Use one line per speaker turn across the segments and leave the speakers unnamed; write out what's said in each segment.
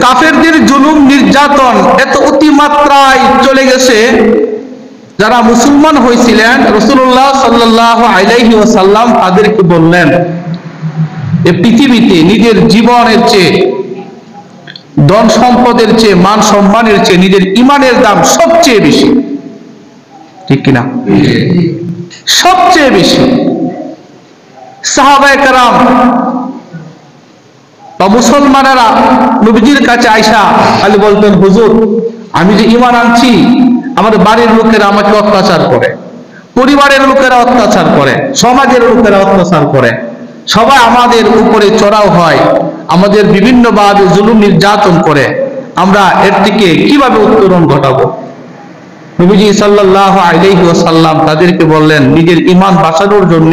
কাফেরদের জুলুম নির্যাতন এত অতিমাত্রায় চলে গেছে, যারা মুসলমান হয়েছিলেন রাসূলুল্লাহ সাল্লাল্লাহু আলাইহি ওয়াসাল্লাম তাদেরকে বললেন, এই পৃথিবীতে নিজের জীবনের চেয়ে, ধন সম্পদের চেয়ে, মান সম্মানের চেয়ে নিজের ঈমানের দাম সবচেয়ে বেশি। ঠিক কিনা? সবচেয়ে বেশি। সাহাবায়ে কেরাম বা মুসলমানেরা নবীজির কাছে আয়েশা খালি বলতেন, হুজুর আমি যে ঈমান আনছি, আমাদের বাড়ির লোকেরা আমাকে অত্যাচার করে, পরিবারের লোকেরা অত্যাচার করে, সমাজের লোকেরা অত্যাচার করে, সবাই আমাদের উপরে চড়াও হয়, আমাদের বিভিন্নভাবে জুলুম নির্যাতন করে, আমরা এর থেকে কিভাবে উত্তরণ ঘটাবো? নবীজি সাল্লাল্লাহু আলাইহি ওয়াসাল্লাম তাদেরকে বললেন, নিজের ঈমান বাঁচানোর জন্য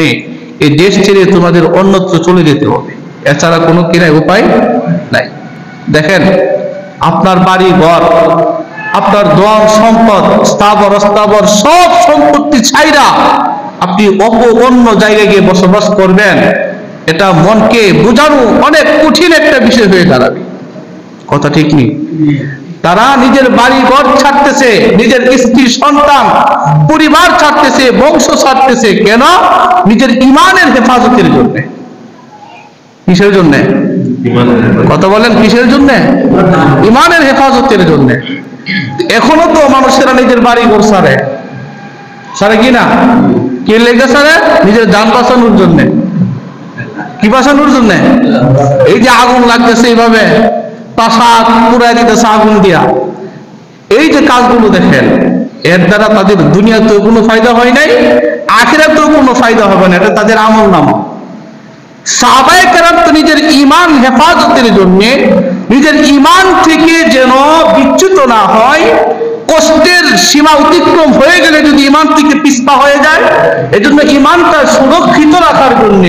এই দেশ ছেড়ে তোমাদের অন্যত্র চলে যেতে হবে, এছাড়া কোনো কিনা উপায় নাই। দেখেন, আপনার বাড়ি ঘর, আপনার ধন সম্পদ, স্থাবর অস্থাবর সব সম্পত্তি ছাইরা আপনি অন্য জায়গায় গিয়ে বসবাস করবেন, এটা মনকে বোঝানো অনেক কঠিন একটা বিষয় হয়ে দাঁড়াবে। কথা ঠিক নেই? তারা নিজের বাড়ি ঘর ছাড়তেছে, নিজের স্ত্রী সন্তান পরিবার ছাড়তেছে, বংশ ছাড়তেছে, কেন? নিজের ঈমানের হেফাজতের জন্য। কিসের জন্য? কথা বলেন, কিসের জন্য? ঈমানের হেফাজতের জন্য। এখনো তো মানুষেরা নিজের বাড়ি ঘর ছাড়ে, ছাড়ে কিনা? কি লেগে ছাড়ে? নিজের জান বাঁচানোর জন্য। কি বাঁচানোর জন্য? এই যে আগুন লাগতেছে, এইভাবে প্রাসাদ পুরাই দিতেছে আগুন দিয়া, এই যে কাজগুলো দেখেন, এর দ্বারা তাদের দুনিয়াতেও কোনো ফায়দা হয় নাই, আখিরাতেও কোনো ফায়দা হবে না, এটা তাদের আমলনামা। সাহাবায়ে কেরাম তো নিজের ঈমান হেফাজতের জন্য, নিজের ঈমান থেকে যেন বিচ্যুত না হয়, কষ্টের সীমা অতিক্রম হয়ে গেলে যদি ঈমান থেকে পিছপা হয়ে যায়, এজন্য ঈমানটা সুরক্ষিত রাখার জন্য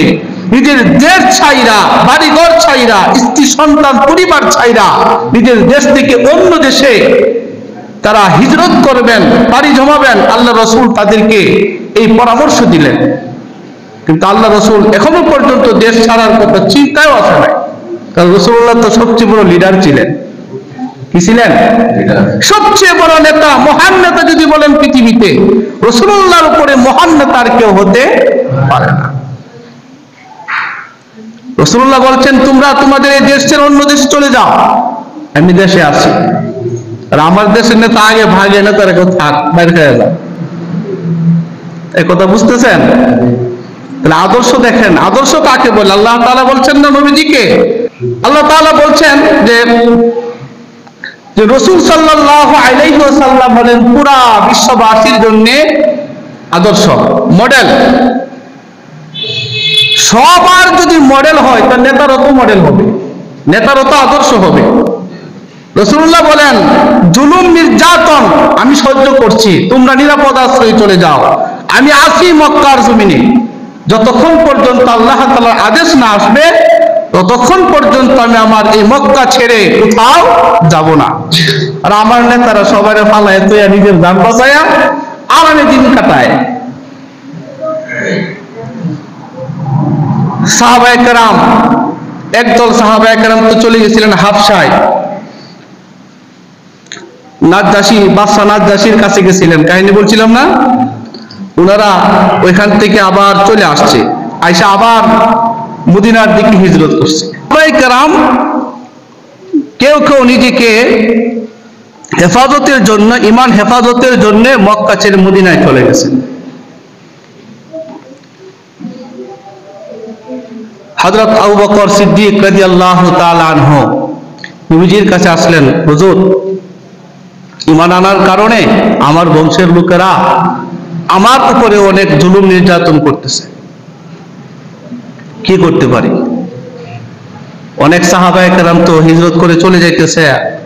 নিজের দেশ ছাইরা, বাড়িঘর ছাইরা, স্ত্রী সন্তান পরিবার ছাইরা নিজের দেশ থেকে অন্য দেশে তারা হিজরত করবেন, পাড়ি জমাবেন। আল্লাহ রাসূল তাদেরকে এই পরামর্শ দিলেন, কিন্তু আল্লাহ রাসূল এখনো পর্যন্ত দেশ ছাড়ার কথা চিন্তাও আসে নাই, কারণ রাসূলুল্লাহ তো সবচেয়ে বড় লিডার ছিলেন। কি ছিলেন? সবচেয়ে বড় নেতা, মহান নেতা যদি বলেন পৃথিবীতে, রাসূলুল্লাহর উপরে মহান নেতা আর কেউ হতে পারে না। রাসূলুল্লাহ বলছেন, তোমরা তোমাদের এই দেশ ছেড়ে অন্য দেশে চলে যাও, আমি দেশে আছি। আর আমার দেশের নেতা আগে ভাগে, নেতারা কেউ থাক, বাইরে খেয়ে যাও। এই কথা বুঝতেছেন? তাহলে আদর্শ দেখেন, আদর্শ কাকে বলে? আল্লাহ তাআলা বলছেন না নবীজিকে? আল্লাহ তাআলা বলছেন যে রাসূল সাল্লাল্লাহু আলাইহি ওয়াসাল্লাম হলেন পুরা বিশ্ববাসীর জন্য আদর্শ, মডেল। সবার যদি মডেল হয়, তার নেতারও তো মডেল হবে, নেতারও তো আদর্শ হবে। রাসূলুল্লাহ বলেন, জুলুম নির্যাতন আমি সহ্য করছি, তোমরা নিরাপদ আশ্রয়ে চলে যাও, আমি আছি মক্কার জমিনে, যতক্ষণ পর্যন্ত আল্লাহ তাআলার আদেশ না আসবে ততক্ষণ পর্যন্ত আমি আমার এই মক্কা ছেড়ে কোথাও যাব না। আর আমার নেতারা সবাই ফালায় তো নিজের জান বাঁচায়া আরামে দিন কাটায়। সাহাবায়ে কেরাম, একদল সাহাবায়ে কেরাম তো চলে গেছিলেন হাবশায়, নাজ্জাশী, বাদশা নাজ্জাশীর কাছে গেছিলেন, কাহিনী বলছিলাম না? ওনারা ওইখান থেকে আবার চলে আসছে, আইসা আবার মদিনার দিকে হিজরত করছে। সাহাবায়ে কেরাম কেউ কেউ নিজেকে হেফাজতের জন্য, ঈমান হেফাজতের জন্য মক্কা ছেড়ে মদিনায় চলে গেছেন। হযরত আবু বকর সিদ্দিক রাদিয়াল্লাহু তাআলা আনহু নবীজির কাছে আসলেন, হুজুর ঈমান আনার কারণে আমার বংশের লোকেরা আমার উপরে অনেক জুলুম নির্যাতন করতেছে, কি করতে পারি? অনেক সাহাবায়ে কেরাম তো হিজরত করে চলে যাইতেছে,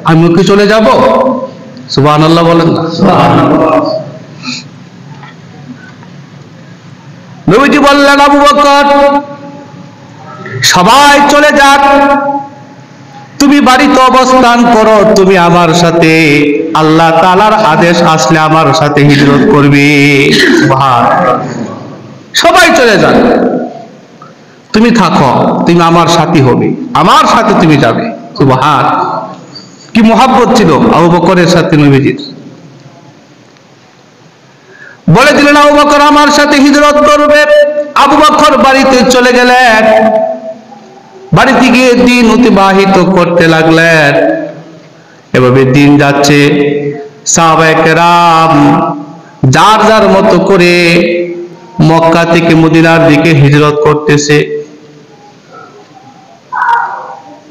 আমিও কি চলে যাব? সুবহানাল্লাহ বলেন না? সুবহানাল্লাহ। নবীজি বললেন, আবু বকর সবাই চলে যাক, তুমি বাড়িতে অবস্থান করো, তুমি আমার সাথে আল্লাহ তাআলার আদেশ আসলে আমার সাথে হিজরত করবে। সুবহানাল্লাহ। সবাই চলে যাক, তুমি থাকো, তুমি আমার সাথী হবে, আমার সাথে তুমি যাবে। সুবহানাল্লাহ। কি মহব্বত ছিল আবু বকরের সাথে নবীজির। বলে দিলেন আবু বকর আমার সাথে হিজরত করবে। আবু বকর বাড়িতে চলে গেলেন, বাড়িতে গিয়ে দিন অতিবাহিত করতে লাগলেন। এভাবে দিন যাচ্ছে, সাহাবায়ে কেরাম যার যার মতো করে মক্কা থেকে মদিনার দিকে হিজরত করতেছে।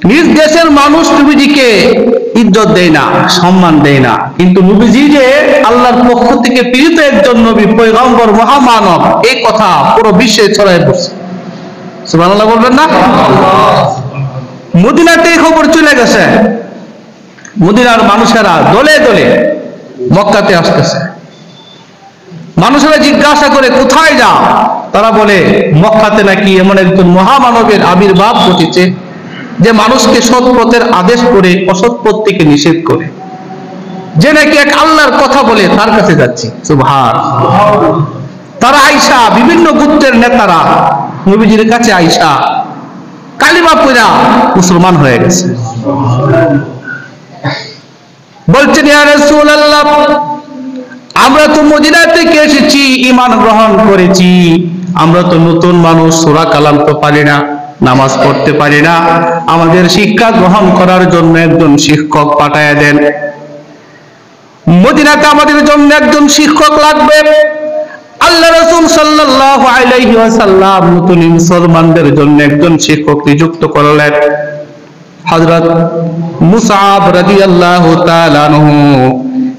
নিজ দেশের মানুষ নবীজিকে ইজ্জত দেয় না, সম্মান দেয় না, কিন্তু নবীজি যে আল্লাহর পক্ষ থেকে প্রেরিত একজন নবী, পয়গম্বর, মহামানব, এই কথা পুরো বিশ্বে ছড়ায় পড়ছে। সুবহানাল্লাহ বলবেন না? মদিনাতে খবর চলে গেছে, মদিনার মানুষেরা দলে দলে মক্কাতে আসতেছে। মানুষেরা জিজ্ঞাসা করে কোথায় যাও? তারা বলে মক্কাতে নাকি এমন একজন মহামানবের আবির্ভাব ঘটেছে যে মানুষকে সৎ পথের আদেশ করে অসৎ পথ থেকে নিষেধ করে, যে নাকি এক আল্লাহর কথা বলে, তার কাছে যাচ্ছি। সুবহানাল্লাহ। তারা আইসা, বিভিন্ন গোত্রের নেতারা নবীজির কাছে আইসা কালিমা পড়া মুসলমান হয়ে গেছে। বলছেন ইয়া রাসূলুল্লাহ, আমরা তো মদিনা থেকে এসেছি, ঈমান গ্রহণ করেছি, আমরা তো নতুন মানুষ, সূরা কালাম তো পারি না, নামাজ পড়তে পারি না, আমাদের শিক্ষা গ্রহণ করার জন্য একজন শিক্ষক পাঠায় দেন। মদিনাতে আমাদের জন্য একজন শিক্ষক লাগবে। আল্লাহ রাসূল সাল্লাল্লাহু আলাইহি ওয়াসাল্লাম নতুন মুসলমানদের জন্য একজন শিক্ষক নিযুক্ত করলেন। হযরত মুসআব রাদিয়াল্লাহু তাআলা আনহু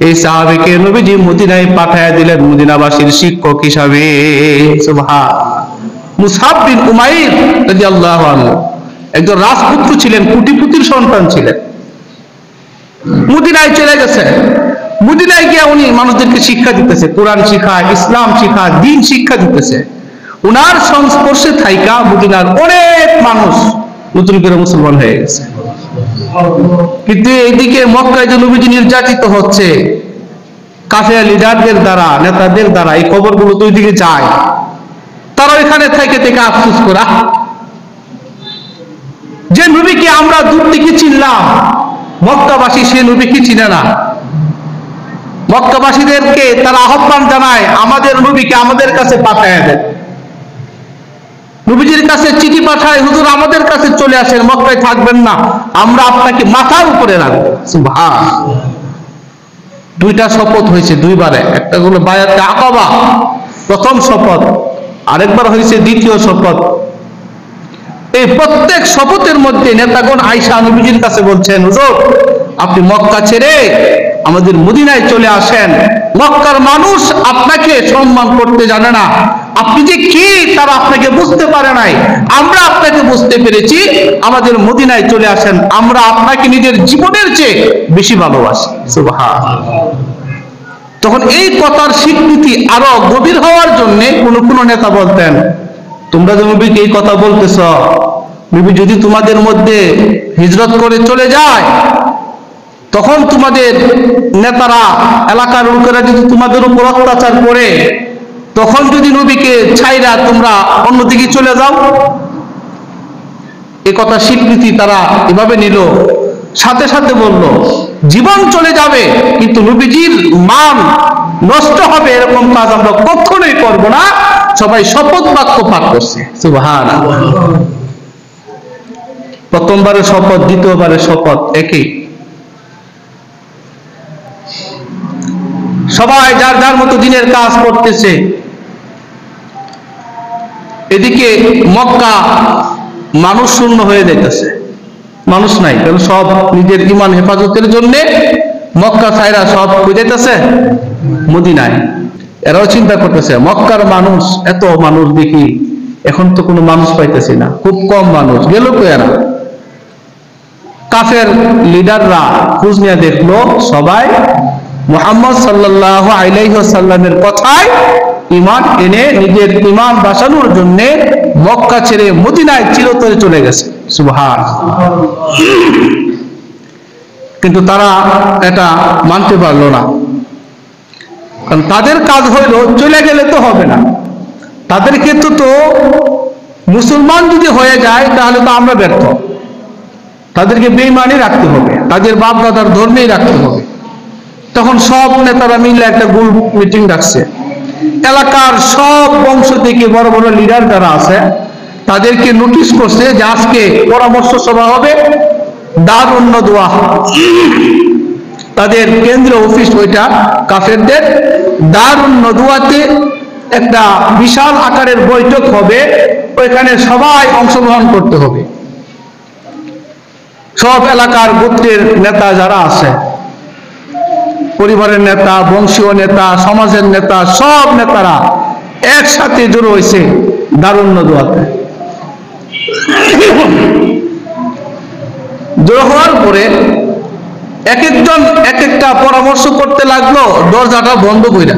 এই সাহাবীকে নবীজি মদিনায় পাঠিয়ে দিলেন মদিনাবাসীর শিক্ষক হিসাবে। সুবহানাল্লাহ। মুসআব বিন উমাইর রাদিয়াল্লাহু আনহু একজন রাজপুত্র ছিলেন, কোটিপতির সন্তান ছিলেন। মদিনায় চলে গেছে। মদিনায় গিয়ে উনি মানুষদেরকে শিক্ষা দিতেছে, কোরআন শিখায়, ইসলাম শিখায়, দ্বীন শিক্ষা দিতেছে। উনার সংস্পর্শে থাইকা মদিনার অনেক মানুষ নতুন করে মুসলমান হয়ে গেছে। কিন্তু এইদিকে মক্কায় যে নবীজি নির্যাতিত হচ্ছে কাফের লিডারদের দ্বারা, নেতাদের দ্বারা, এই খবরগুলো তো ওইদিকে যায়। তারা এখানে থেকে থেকে আফসোস করা, যে নবীকে আমরা দূর থেকে চিনলাম, মক্কাবাসী সে নবীকে চিনে না। মক্কাবাসীদেরকে তারা আহ্বান জানায় আমাদের নবীকে আমাদের কাছে পাঠায় দেন। নবীজির কাছে চিঠি পাঠায়, হুজুর আমাদের কাছে চলে আসেন, মক্কায় থাকবেন না, আমরা আপনাকে মাথার উপরে রাখবো। সুবহানাল্লাহ। দুইটা শপথ হয়েছে দুইবারে, একটা হলো বায়াতে আকাবা, প্রথম শপথ, আরেকবার হয়েছে দ্বিতীয় শপথ। এই প্রত্যেক শপথের মধ্যে নেতাগণ আয়েশা নবীজির কাছে বলছেন, হুজুর আপনি মক্কা ছেড়ে আমাদের মদিনায় চলে আসেন, মক্কার মানুষ আপনাকে সম্মান করতে জানে না, আপনি যে কি তারা আপনাকে বুঝতে পারে নাই, আমরা আপনাকে বুঝতে পেরেছি, আমাদের মদিনায় চলে আসেন, আমরা আপনাকে নিজের জীবনের চেয়ে বেশি ভালোবাসি। সুবহানাল্লাহ। তখন এই কথার স্বীকৃতি আরো গভীর হওয়ার জন্য কোন কোন নেতা বলতেন, তোমরা যে নবীকে এই কথা বলতেছ, নবী যদি তোমাদের মধ্যে হিজরত করে চলে যায়, তখন তোমাদের নেতারা, এলাকার লোকেরা যদি তোমাদের উপর অত্যাচার করে, তখন যদি নবীকে ছাইরা তোমরা অন্যদিকে চলে যাও। এ কথা স্বীকৃতি তারা এভাবে নিল। সাথে সাথে বলল জীবন চলে যাবে কিন্তু নবীজির মান নষ্ট হবে এরকম কাজ আমরা কখনোই করব না। সবাই শপথ বাক্য পাঠ করছে। সুবহানাল্লাহ। প্রথমবারের শপথ, দ্বিতীয়বারের শপথ একই। সবাই যার যার মতো দিনের কাজ করতেছে। এদিকে মক্কা মানুষ শূন্য হয়ে যাইতেছে, মানুষ নাই, কারণ সব নিজের ঈমান হেফাজতের জন্য মক্কা ছাইরা সব কই যাইতেছে মদিনায়। এরাও চিন্তা করতেছে মক্কার মানুষ, এত মানুষ দেখি, এখন তো কোনো মানুষ পাইতেছি না, খুব কম মানুষ, গেল কই এরা? কাফের লিডাররা খোঁজ নিয়ে দেখলো সবাই মুহাম্মদ সাল্লাল্লাহু আলাইহি ওয়াসাল্লামের কথায় ঈমান এনে নিজের ঈমান বাঁচানোর জন্য মক্কা ছেড়ে মদিনায় চিরতরে চলে গেছে। সুবহানাল্লাহ। কিন্তু তারা এটা মানতে পারলো না, কারণ তাদের কাজ হইল চলে গেলে তো হবে না, তাদের ক্ষেত্রে তো মুসলমান যদি হয়ে যায় তাহলে তো আমরা ব্যর্থ, তাদেরকে বেঈমানি রাখতে হবে। তাদের বাপ দাদার ধর্মেই রাখতে হবে। তখন সব নেতারা মিলে একটা গোল মিটিং ডাকছে। এলাকার সব বংশ থেকে বড় বড় লিডার যারা আছে তাদেরকে নোটিশ করছে যে আজকে পরামর্শ সভা হবে দারুন নদওয়া, তাদের কেন্দ্রীয় অফিস ওইটা কাফেরদের দারুন নদওয়াতে একটা বিশাল আকারের বৈঠক হবে, ওইখানে সবাই অংশগ্রহণ করতে হবে। সব এলাকার গোত্রের নেতা যারা আছে, পরিবারের নেতা, বংশীয় নেতা, সমাজের নেতা, সব নেতারা একসাথে জড়ো হয়েছে দারুন নদওয়াতে। জড়ো হওয়ার পরে এক একজন এক একটা পরামর্শ করতে লাগলো দরজাটা বন্ধ কইরা।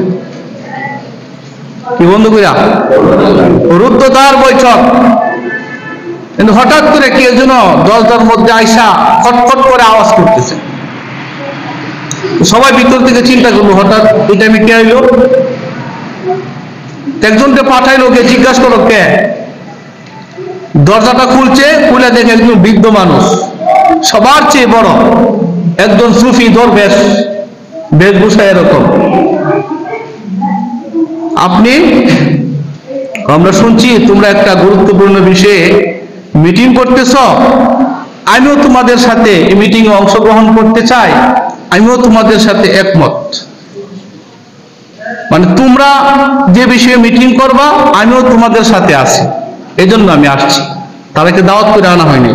কি বন্ধ কইরা? রুদ্ধদ্বার বৈঠক। কিন্তু হঠাৎ করে কেউ যেন দরজার মধ্যে আইসা খটখট করে আওয়াজ করতেছে। সবাই ভিতর থেকে চিন্তা করলো হঠাৎ এই টাইমে কে আইলো। একজনকে পাঠাইলো, কে জিজ্ঞাসা করো কে। দরজাটা খুলছে, খুলে দেখে একজন বৃদ্ধ মানুষ, সবার চেয়ে বড়, একজন সুফি দরবেশ, বেশভূষা এরকম। আপনি, আমরা শুনছি তোমরা একটা গুরুত্বপূর্ণ বিষয়ে মিটিং করতেছ, আমিও তোমাদের সাথে এই মিটিং এ অংশগ্রহণ করতে চাই, আমিও তোমাদের সাথে একমত। মানে তোমরা যে বিষয়ে মিটিং করবা আমিও তোমাদের সাথে আছি, এই জন্য আমি আসছি। তাদেরকে দাওয়াত করে আনা হয়নি,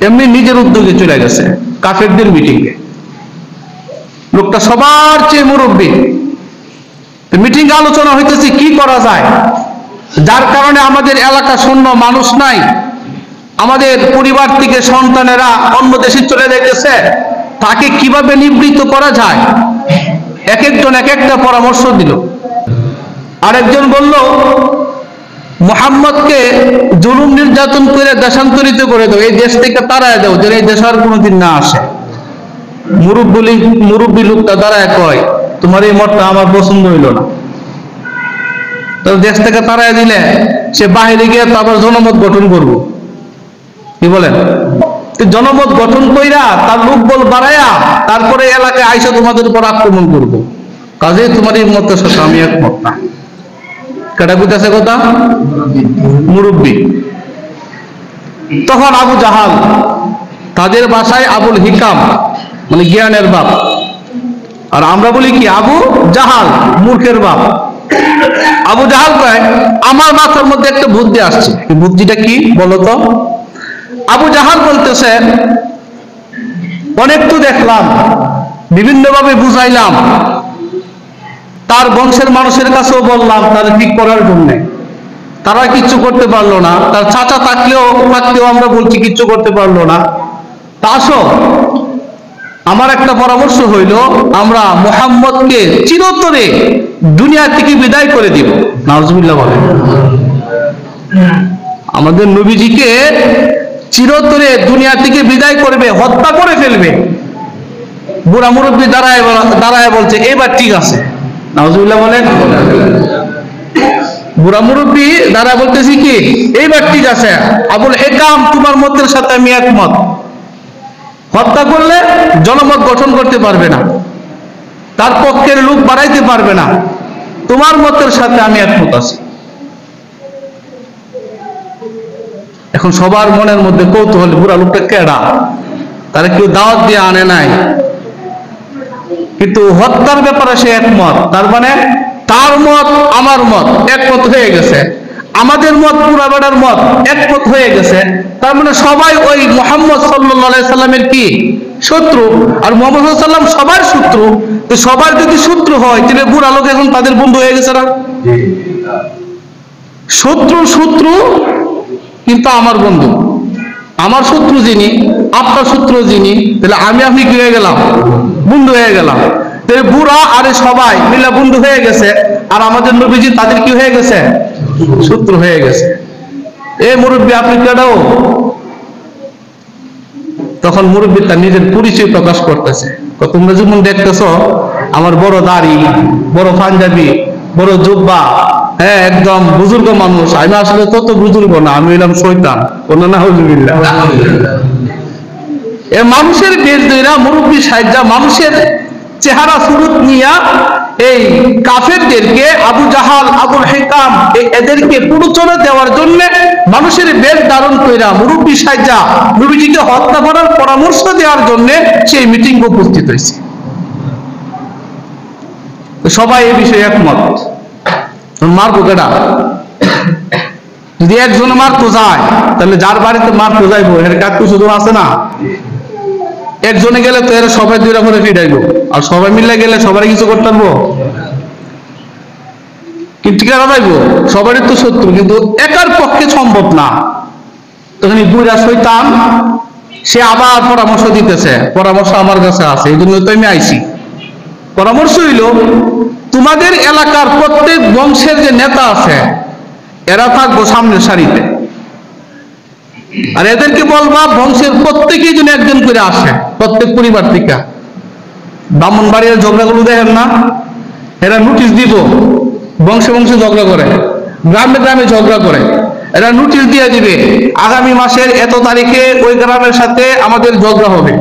এমনি নিজের উদ্যোগে চলে গেছে কাফেরদের মিটিং এ। লোকটা সবার চেয়ে মুরব্বী। মিটিং আলোচনা হইতেছে কি করা যায়, যার কারণে আমাদের এলাকা শূন্য, মানুষ নাই, আমাদের পরিবার থেকে সন্তানেরা অন্য দেশে চলে যেতেছে, তাকে কিভাবে নিবৃত্ত করা যায়। এক একজন এক একটা পরামর্শ দিল। আরেকজন বলল মুহাম্মদকে জুলুম নির্যাতন করে দেশান্তরিত করে দাও, এই দেশ থেকে তাড়ায় দাও, যেন এই দেশ আর কোনোদিন না আসে। মুরব্বী লোকটা দাঁড়ায় কয় তোমার এই মতটা আমার পছন্দ হইল না। তো দেশ থেকে তাড়ায় দিলে সে বাহিরে গিয়ে তো আবার জনমত গঠন করব। কি বলেন? জনমত গঠন কইরা তার লোকবল বাড়াইয়া তারপরে এলাকায় আইসা তোমাদের উপর আক্রমণ করব। কাজে তোমার এই মতের সাথে আমি একমত না। কেটা বুঝতেছে কথা? মুরব্বী। তখন আবু জাহাল, তাদের ভাষায় আবুল হিকাম, মানে জ্ঞানের বাপ, আর আমরা বলি কি আবু জাহাল, মূর্খের বাপ। আবু জাহাল কয় আমার মাথার মধ্যে একটা বুদ্ধি আসছে। বুদ্ধিটা কি বলতো? আবু জাহাল বলতেছে অনেক তো দেখলাম, বিভিন্নভাবে বুঝাইলাম, তার বংশের মানুষের কাছেও বললাম তার ঠিক করার জন্য, তারা কিচ্ছু করতে পারলো না। তার চাচা থাকলেও আমরা বলছি কিচ্ছু করতে পারলো না। তা আসো, আমার একটা পরামর্শ হইল আমরা মুহাম্মদকে চিরতরে দুনিয়া থেকে বিদায় করে দিব। নাউজুবিল্লাহ বলেন। আমাদের নবীজিকে চিরতরে দুনিয়া থেকে বিদায় করবে, হত্যা করে ফেলবে। বুড়া মুরব্বী দাঁড়ায় বলছে এবার ঠিক আছে। নাউজুবিল্লাহ বলেন। বুড়া মুরব্বী দাঁড়ায় বলতেছি কি এইবার ঠিক আছে, আবুল হিকাম তোমার মতের সাথে আমি একমত। হত্যা করলে জনমত গঠন করতে পারবে না, তার পক্ষের লোক বাড়াইতে পারবে না, তোমার মতের সাথে আমি একমত আছি। এখন সবার মনের মধ্যে কৌতূহল, বুড়া লোকটা কেডা, তারা কেউ দাওয়াত দিয়ে আনে নাই, কিন্তু হত্যার ব্যাপারে সে একমত। তার মানে তার মত আমার মত একমত হয়ে গেছে, আমাদের মত পুরা বেড়ার মত একমত হয়ে গেছে। তার মানে সবাই ওই মুহাম্মদ সাল্লাল্লাহু আলাইহি সাল্লামের কি শত্রু, আর মুহাম্মদ সাল্লাল্লাহু আলাইহি সাল্লাম সবার শত্রু। তো সবার যদি শত্রু হয় তাহলে বুড়া লোক এখন তাদের বন্ধু হয়ে গেছে না? শত্রু কিন্তু আমার বন্ধু, আমার শত্রু যিনি আপনার শত্রু যিনি, তাহলে আপনি কি হয়ে গেলাম? বন্ধু হয়ে গেলাম। তাহলে বুড়া আরে সবাই মিলে বন্ধু হয়ে গেছে, আর আমাদের নবীজি তাদের কি হয়ে গেছে? শত্রু হয়ে গেছে। এ মুরব্বী আপনি কেডাও? তখন মুরব্বী তার নিজের পরিচয় প্রকাশ করতেছে। তোমরা যেমন দেখতেছ আমার বড় দাড়ি, বড় পাঞ্জাবি, বড় জুব্বা, হ্যাঁ একদম বুজুর্গ মানুষ, আমি আসলে তত বুজুর্গ না, আমি হইলাম শয়তান। এ মানুষের বেশ দইরা মুরব্বী সাহায্যা মানুষের চেহারা সুরত নিয়া এই কাফেরদেরকে আবু জাহাল আবুল হিকাম এদেরকে প্ররোচনা দেওয়ার জন্য মানুষের বেশ ধারণ কইরা মুরব্বী সাহায্যা নবীজিকে হত্যা করার পরামর্শ দেওয়ার জন্য সেই মিটিং উপস্থিত হয়েছে। সবাই এই বিষয়ে একমত। মারবো কেডা? যদি একজন মারতো যায় তাহলে যার বাড়িতে মারতো যাইবো এর কাজ তো শুধু আছে না। একজনে গেলে তো এরা সবাই দুইটা করে ফিরাইবো, আর সবাই মিলে গেলে সবাই কিছু করতে পারবো? কিন্তু কেনা যাইবো, সবারই তো শত্রু, কিন্তু একার পক্ষে সম্ভব না। তখন বুড়া শয়তান সে আবার পরামর্শ দিতেছে, পরামর্শ আমার কাছে আছে, এই জন্য তো আমি আইছি। পরামর্শ হইল, তোমাদের এলাকার প্রত্যেক বংশের যে নেতা আছে এরা থাকবো সামনের সারিতে, আর এদেরকে বলবা বংশের প্রত্যেকেই যেন একজন করে আসে, প্রত্যেক পরিবার থেকে। ব্রাহ্মণবাড়িয়ার ঝগড়াগুলো দেখেন না, এরা নোটিশ দিব, বংশে বংশে ঝগড়া করে, গ্রামে গ্রামে ঝগড়া করে, এরা নোটিশ দিয়ে দিবে আগামী মাসের এত তারিখে ওই গ্রামের সাথে আমাদের ঝগড়া হবে।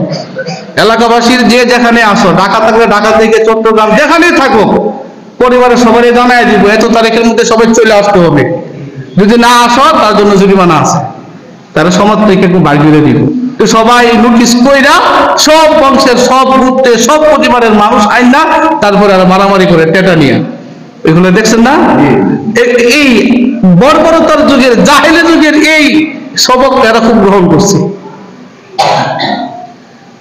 এলাকাবাসীর যে যেখানে আসো, ঢাকা থাকলে ঢাকা থেকে চট্টগ্রাম যেখানেই থাকো, পরিবারের সবাই জানাই দিব এত তারিখের মধ্যে সবাই চলে আসতে হবে, যদি না আসো তার জন্য জরিমানা আছে। তারা সমাজ থেকে একটু বাড়ি দিয়ে দিব। তো সবাই নোটিশ কইরা সব বংশের সব গুত্রে সব পরিবারের মানুষ আইন না, তারপরে আর মারামারি করে টেটা নিয়ে, এগুলো দেখছেন না? এই বর্বরতার যুগের জাহেলি যুগের এই সবক এরা খুব গ্রহণ করছে।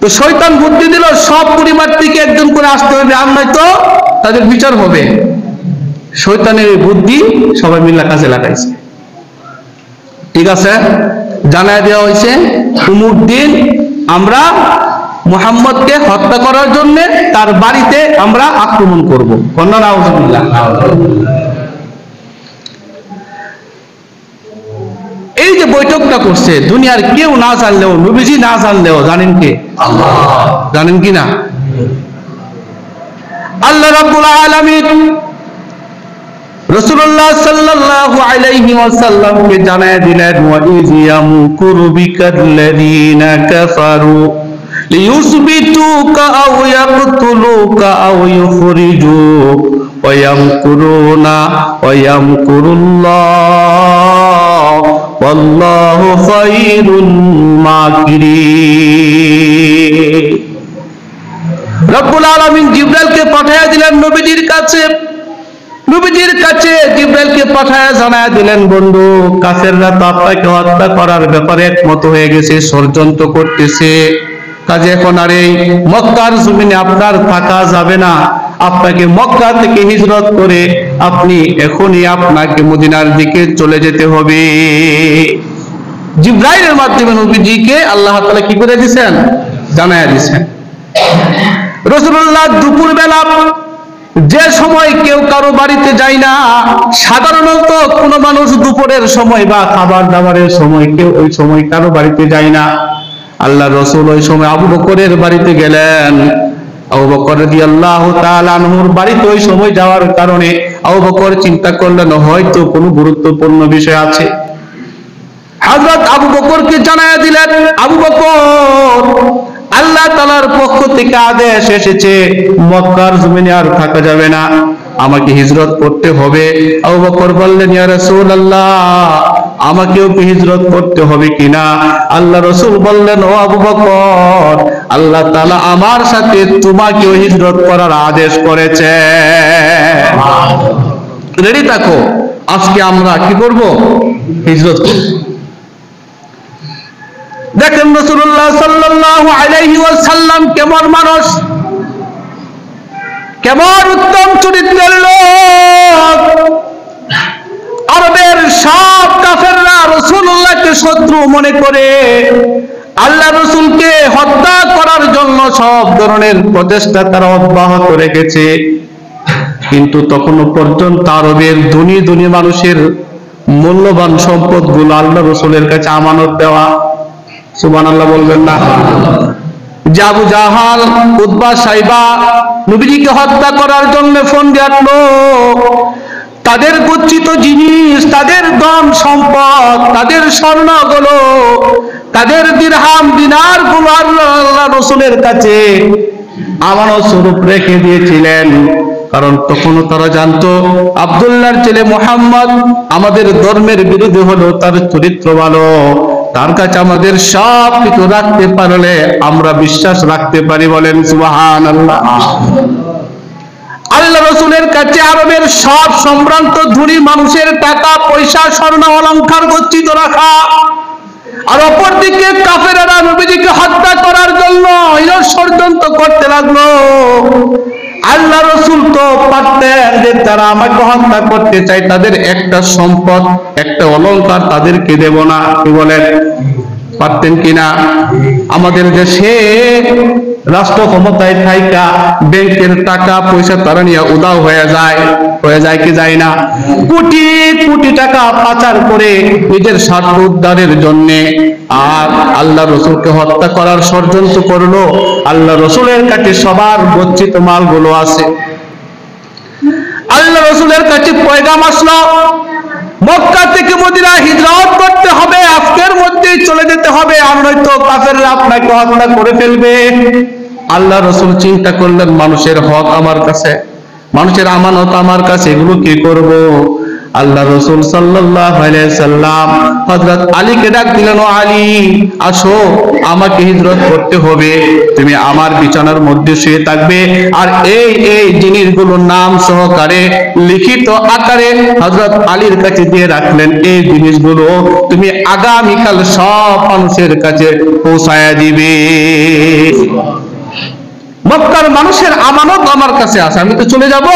তো শয়তান বুদ্ধি দিল সব পরিবার থেকে একজন করে আসতে হবে, আর নয়তো তাদের বিচার হবে। শয়তানের এই বুদ্ধি সবাই মিলে কাজে লাগাইছে। ঠিক আছে, জানায় দেওয়া হয়েছে উমুক দিন আমরা মুহাম্মদকে হত্যা করার জন্য তার বাড়িতে আমরা আক্রমণ করব। এই যে বৈঠকটা করছে দুনিয়ার কেউ না জানলেও, নবীজি না জানলেও জানেন কে? আল্লাহ। জানেন কি না? আল্লাহ রাব্বুল আলামিন রাসূলুল্লাহ সাল্লাল্লাহু আলাইহি ওয়াসাল্লামকে জানায় দিলেন, ওয়া ইয ইয়ামকুরু বিকাল্লাযীনা কাফারু লিয়ুসবিতুকা আও ইয়াকতুলুকা আও ইউখরিজুক ওয়া ইয়ামকুরুনা ওয়া ইয়ামকুরুল্লাহ ওয়াল্লাহু খায়রুল মাকিরিন। রব্বুল আলামিন জিবরাইলকে পাঠিয়ে দিলেন নবীজির কাছে। নবীজির কাছে জিবরাইলকে পাঠায় জানায় দিলেন, বন্ধু কাফেররা তো আপনাকে হত্যা করার ব্যাপারে একমত হয়ে গেছে, ষড়যন্ত্র করতেছে, কাজে এখন আর এই মক্কার জমিনে আপনার থাকা যাবে না, আপনাকে মক্কা থেকে হিজরত করে আপনি এখনই আপনাকে মদিনার দিকে চলে যেতে হবে। জিবরাইলের মাধ্যমে নবীজিকে আল্লাহ তাআলা কি করে দিয়েছেন? জানায় দিয়েছেন। রাসূলুল্লাহ দুপুর বেলা যে সময় কেউ কারো বাড়িতে যায় না, সাধারণত কোন মানুষ দুপুরের সময় বা খাবার দাবারের সময় কেউ ওই সময় কারো বাড়িতে যায় না। আল্লাহ রাসূল ওই সময় আবু বকরের বাড়িতে গেলেন। আবু বকর রাদিয়াল্লাহু তাআলা আনহুর বাড়িতে ওই সময় যাওয়ার কারণে আবু বকর চিন্তা করলেন হয়তো কোনো গুরুত্বপূর্ণ বিষয় আছে। হযরত আবু বকরকে জানায়া দিলেন, আবু বকর আল্লাহ তাআলার পক্ষ থেকে আদেশ এসেছে, মক্কার জমিনে আর থাকা যাবে না, আমাকে হিজরত করতে হবে। আবু বকর বললেন, ইয়া রাসূলুল্লাহ আমাকেও কি হিজরত করতে হবে কিনা? আল্লাহ রাসূল বললেন, ও আবু বকর আল্লাহ তাআলা আমার সাথে তোমাকেও হিজরত করার আদেশ করেছে। রেডি থাকো, আজকে আমরা কি করব? হিজরত করব। দেখেন রাসূলুল্লাহ সাল্লাল্লাহু আলাইহি ওয়াসাল্লাম কেমন মানুষ, কেমন উত্তম চরিত্রের লোক। আরবের সব কাফেররা রাসূলুল্লাহকে শত্রু মনে করে আল্লাহ রাসূলকে হত্যা করার জন্য সব ধরনের প্রচেষ্টা তারা অব্যাহত রেখেছে, কিন্তু তখনও পর্যন্ত আরবের ধনী ধনী মানুষের মূল্যবান সম্পদগুলো আল্লাহ রাসূলের কাছে আমানত দেওয়া। সুবহানাল্লাহ বলবেন না? যে আবু জাহাল উতবা সাইবা নবীজিকে হত্যা করার জন্য ফোন দিয়ে আসলো, তাদের গচ্ছিত জিনিস, তাদের ধন সম্পদ, তাদের স্বর্ণগুলো, তাদের দিরহাম দিনার গুলো আল্লাহ রাসূলের কাছে আমানত স্বরূপ রেখে দিয়েছিলেন। কারণ তখনও তারা জানতো আব্দুল্লাহর ছেলে মুহাম্মদ আমাদের ধর্মের বিরোধী হলো, তার চরিত্র ভালো, তার কাছে আমাদের সব কিছু রাখতে পারলে আমরা বিশ্বাস রাখতে পারি। বলেন সুবহানাল্লাহ। আল্লাহ রাসূলের কাছে আরবের সব সম্ভ্রান্ত ধনী মানুষের টাকা পয়সা স্বর্ণ অলংকার গচ্ছিত রাখা, আর অপরদিকে কাফেররা নবীজিকে হত্যা করার জন্য ষড়যন্ত্র করতে লাগলো। আল্লাহ রাসূল তো পারতেন যে তারা আমাকে হত্যা করতে চায়, তাদের একটা সম্পদ একটা অলংকার তাদেরকে দেব না, কি বলেন? পারতেন কিনা? আমাদের দেশে রাষ্ট্র ক্ষমতায় থাইকা ব্যাংকের টাকা পয়সা তারা নিয়ে উধাও হয়ে যায় কি যায় না? কোটি কোটি টাকা পাচার করে নিজের স্বার্থ উদ্ধারের জন্য আর আল্লাহ রাসূলকে হত্যা করার ষড়যন্ত্র করলো। আল্লাহ রাসূলের কাছে সবার গচ্ছিত মালগুলো আছে। আল্লাহ রাসূলের কাছে পয়গাম আসলো, মক্কা থেকে মদিনা হিজরত করতে হবে, আজকের মধ্যেই চলে যেতে হবে, আর নয়তো কাফেররা আপনাকে হত্যা করে ফেলবে। আল্লাহ রাসূল চিন্তা করলেন, মানুষের হক আমার কাছে, মানুষের আমানত আমার কাছে, এগুলো কি করব? আল্লাহ রাসূল সাল্লাল্লাহু আলাইহি সাল্লাম হযরত আলীকে ডাক দিলেন, ও আলী আসো, আমাকে হিজরত করতে হবে, তুমি আমার বিছানার মধ্যে শুয়ে থাকবে, আর এই জিনিসগুলোর নাম সহকারে লিখিত আকারে হযরত আলীর কাছে দিয়ে রাখলেন। এই জিনিসগুলো তুমি আগামীকাল সব মানুষের কাছে পৌঁছায়া দিবে। মক্কার মানুষের আমানত আমার কাছে আছে, আমি তো চলে যাব,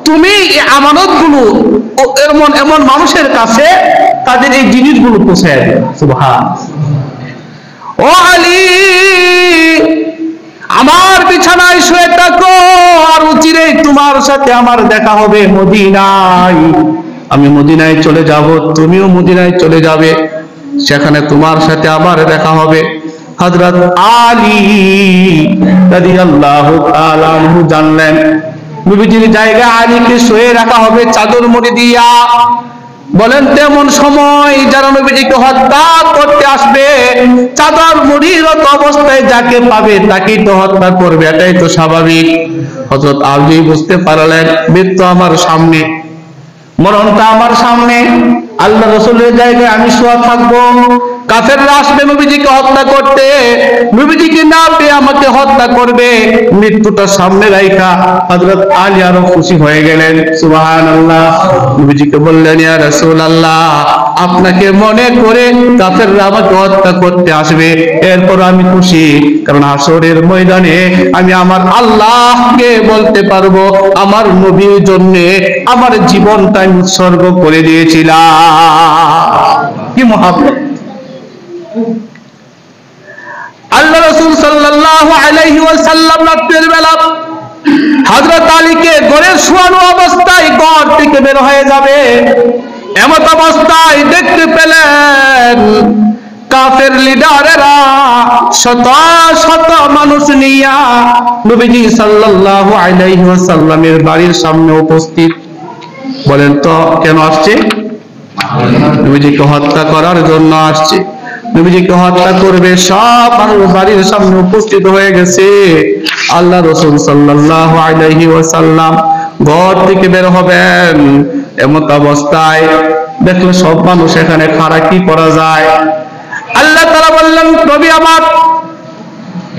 তুমি এই আমানত গুলো এমন মানুষের কাছে তাদের এই জিনিসগুলো পৌঁছায় দেবে। সুবহানাল্লাহ। ও আলী, আমার বিছানায় শুয়ে থাকো, আর চিরেই তোমার সাথে আমার দেখা হবে মদিনায়। আমি মদিনায় চলে যাব, তুমিও মদিনায় চলে যাবে, সেখানে তোমার সাথে আবার দেখা হবে। হযরত আলী রাদিয়াল্লাহু তাআলা আনহু জানলেন নবীজির জায়গায় আলীকে শুয়ে রাখা হবে চাদর মুড়ি দিয়া। বলেন তেমন সময় যারা নবীজিকে হত্যা করতে আসবে, চাদর মুড়িরত অবস্থায় যাকে পাবে তাকেই তো হত্যা করবে, এটাই তো স্বাভাবিক। হযরত আলী বুঝতে পারলেন মৃত্যু আমার সামনে, মরণটা আমার সামনে, আল্লাহ রাসূলের জায়গায় আমি শোয়া থাকবো, কাফেররা আসবে নবীজিকে হত্যা করতে, নবীজিকে না পেয়ে আমাকে হত্যা করবে, মৃত্যুটা সামনে রাইখা হযরত আলী আরো খুশি হয়ে গেলেন। সুবহানাল্লাহ। নবীজিকে বললেন, ইয়া রাসূলুল্লাহ, আপনাকে মনে করে কাফেররা আমাকে হত্যা করতে আসবে, এরপর আমি খুশি, কারণ হাসরের ময়দানে আমি আমার আল্লাহকে বলতে পারবো আমার নবীর জন্য আমার জীবনটা উৎসর্গ করে দিয়েছিলাম। কি মহাব্বত! আল্লাহ রাসূল সাল্লাল্লাহু আলাইহি ওয়াসাল্লাম রাতের বেলা হযরত আলীকে ঘরে শোয়ানো অবস্থায় ঘর থেকে বের হয়ে যাবে, এমত অবস্থায় দেখতে পেলেন কাফের লিডারেরা শত শত মানুষ নিয়া নবীজি সাল্লাল্লাহু আলাইহি ওয়াসাল্লামের বাড়ির সামনে উপস্থিত। বলেন তো কেন আসছে? নবীজিকে হত্যা করার জন্য আসছে। নবীজিকে হত্যা করবে, সব মানুষ বাড়ির সামনে উপস্থিত হয়ে গেছে। আল্লাহ রাসূল সাল্লাল্লাহু আলাইহি ওয়াসাল্লাম ঘর থেকে বের হবেন, এমত অবস্থায় দেখলো সব মানুষ এখানে খাড়া, কি করা যায়? আল্লাহ তাআলা বললেন, নবী আমার,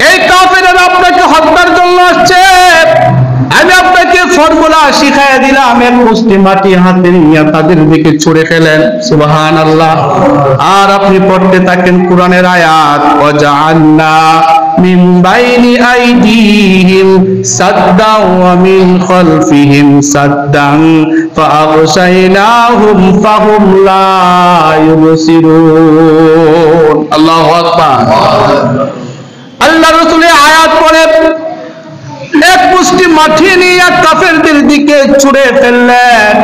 এই কাফেররা আপনাকে হত্যার জন্য আসছে, আমি আপনাকে ফর্মুলা শিখাইয়া দিলাম, এক মুষ্টি মাটি হাতে নিয়ে তাদের দিকে ছুঁড়ে ফেলেন। সুবহানাল্লাহ। আর আপনি পড়তে থাকেন কোরআনের আয়াত, ওয়াজআলনা মিন বাইনি আইদিহিম সাদ্দাও ওয়া মিন খালফিহিম সাদ্দান ফাআগশাইনাহুম ফাহুম লা ইউবসিরুন। আল্লাহু আকবার। আল্লাহ রাসূলের আয়াত পড়ে এক মুষ্টি মাটি নিয়ে কাফেরদের দিকে ছুঁড়ে ফেললেন।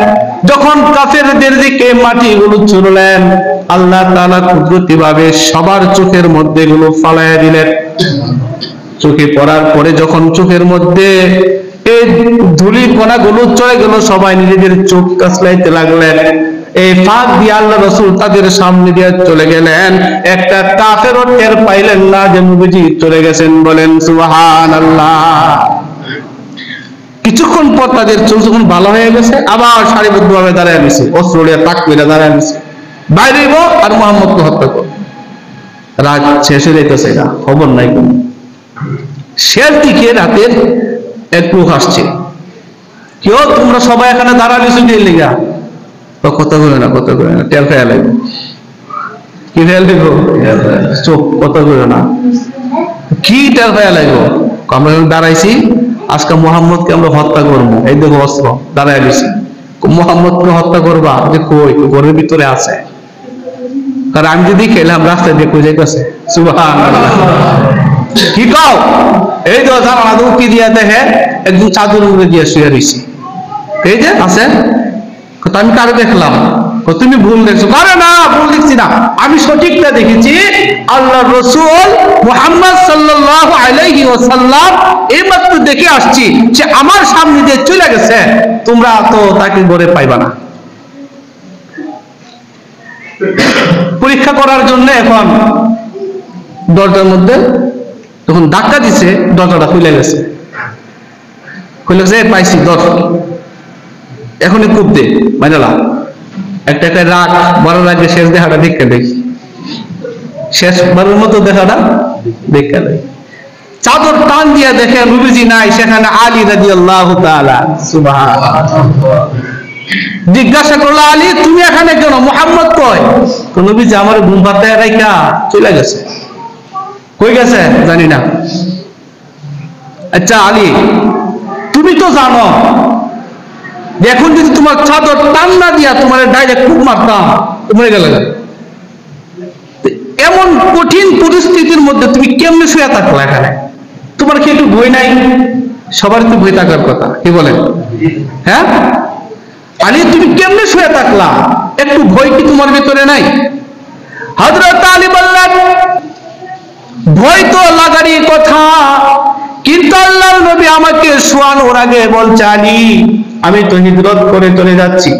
যখন কাফেরদের দিকে মাটিগুলো ছুঁড়লেন, আল্লাহ তাআলা কুদরতি ভাবে সবার চোখের মধ্যে এগুলো ফালাইয়া দিলেন। চোখে পড়ার পরে যখন চোখের মধ্যে এই ধুলি কণাগুলো চলে গেল, সবাই নিজেদের চোখ কাছলাইতে লাগলেন। এই ফাঁক দিয়ে আল্লাহ রাসূল তাদের সামনে দিয়ে চলে গেলেন, একটা কাফেরও টের পাইলেন না যে নবীজি চলে গেছেন। বলেন সুবহানাল্লাহ। কিছুক্ষণ পর তাদের চোখ যখন ভালো হয়ে গেছে, আবার সারিবদ্ধভাবে দাঁড়ায় গেছে, অস্ত্র নিয়ে তাক মেরে দাঁড়ায় গেছে, বাইরে আর মুহাম্মদকে হত্যা করো। রাত শেষ হয়ে যাইতেছে না, খবর নাই কোন। শেষ দিকে রাতের এক লোক আসছে, কেউ তোমরা সবাই এখানে দাঁড়ালিস দিয়ে লেগা, কথা বলে না, কথা বলে না, টের খেয়াল লাগবে। কি খেয়াল লাগবো? চোখ, কথা বলে না, কি টের খেয়াল লাগবো? আমরা দাঁড়াইছি, আজকে মুহাম্মদকে আমরা হত্যা করবো, এই দেখো অস্ত্র দাঁড়ায় গেছি, মুহাম্মদকে হত্যা করবা, যে কই ঘরের ভিতরে আছে। কারণ আমি যদি খেলাম রাস্তায় দিয়ে কই যাইতেছে। সুবহানাল্লাহ। কি কও? এই তো জানা উকি দিয়া দেখে একদম চাদর উপরে দিয়ে শুয়ে রয়েছি, এই যে আছে। আমি কারে দেখলাম? তুমি ভুল দেখছো। আরে না, ভুল দেখছি না, আমি সঠিকটা দেখেছি। আল্লাহ রাসূল মুহাম্মদ সাল্লাল্লাহু আলাইহি ওয়াসাল্লাম এইমাত্র দেখে আসছি, যে আমার সামনে দিয়ে চলে গেছে, তোমরা তো তাকে ঘরে পাইবা না। পরীক্ষা করার জন্য এখন দরজার মধ্যে তখন ধাক্কা দিছে, দরজাটা খুলে গেছে। খুলে গেছে, পাইছি দর, এখনই খুব দে মাইনালা একটা একটা রাত বারোর আগে শেষ দেখাটা দেখে দেখি, শেষ বারের মতো দেখাটা দেখে দেখি। চাদর টান দিয়া দেখে নবীজি নাই, সেখানে আলী রাদিয়াল্লাহু তাআলা। সুবহানাল্লাহ। জিজ্ঞাসা করলো, আলী তুমি এখানে কেন? মুহাম্মদ কই? তো নবীজি আমার ঘুম পাতায় রাইখা চলে গেছে। কই গেছে জানি না। আচ্ছা আলী, তুমি তো জানো এখন যদি তোমার চাদর টান না দিয়া তোমার ডাইরেক্ট খুব মারতাম, মরে গেল। এমন কঠিন পরিস্থিতির মধ্যে তুমি কেমনে শুয়ে থাকলা এখানে? তোমার কি একটু ভয় নাই? সবার তো ভয় থাকার কথা, কি বলেন? হ্যাঁ আলী, তুমি কেমনে শুয়ে থাকলা? একটু ভয় কি তোমার ভিতরে নাই? হযরত আলী বললেন, ভয় তো লাগারই কথা, কিন্তু আল্লাহর নবী আমাকে শোয়ানোর আগে বলছে, আলী আমি তো হিজরত করে চলে যাচ্ছি,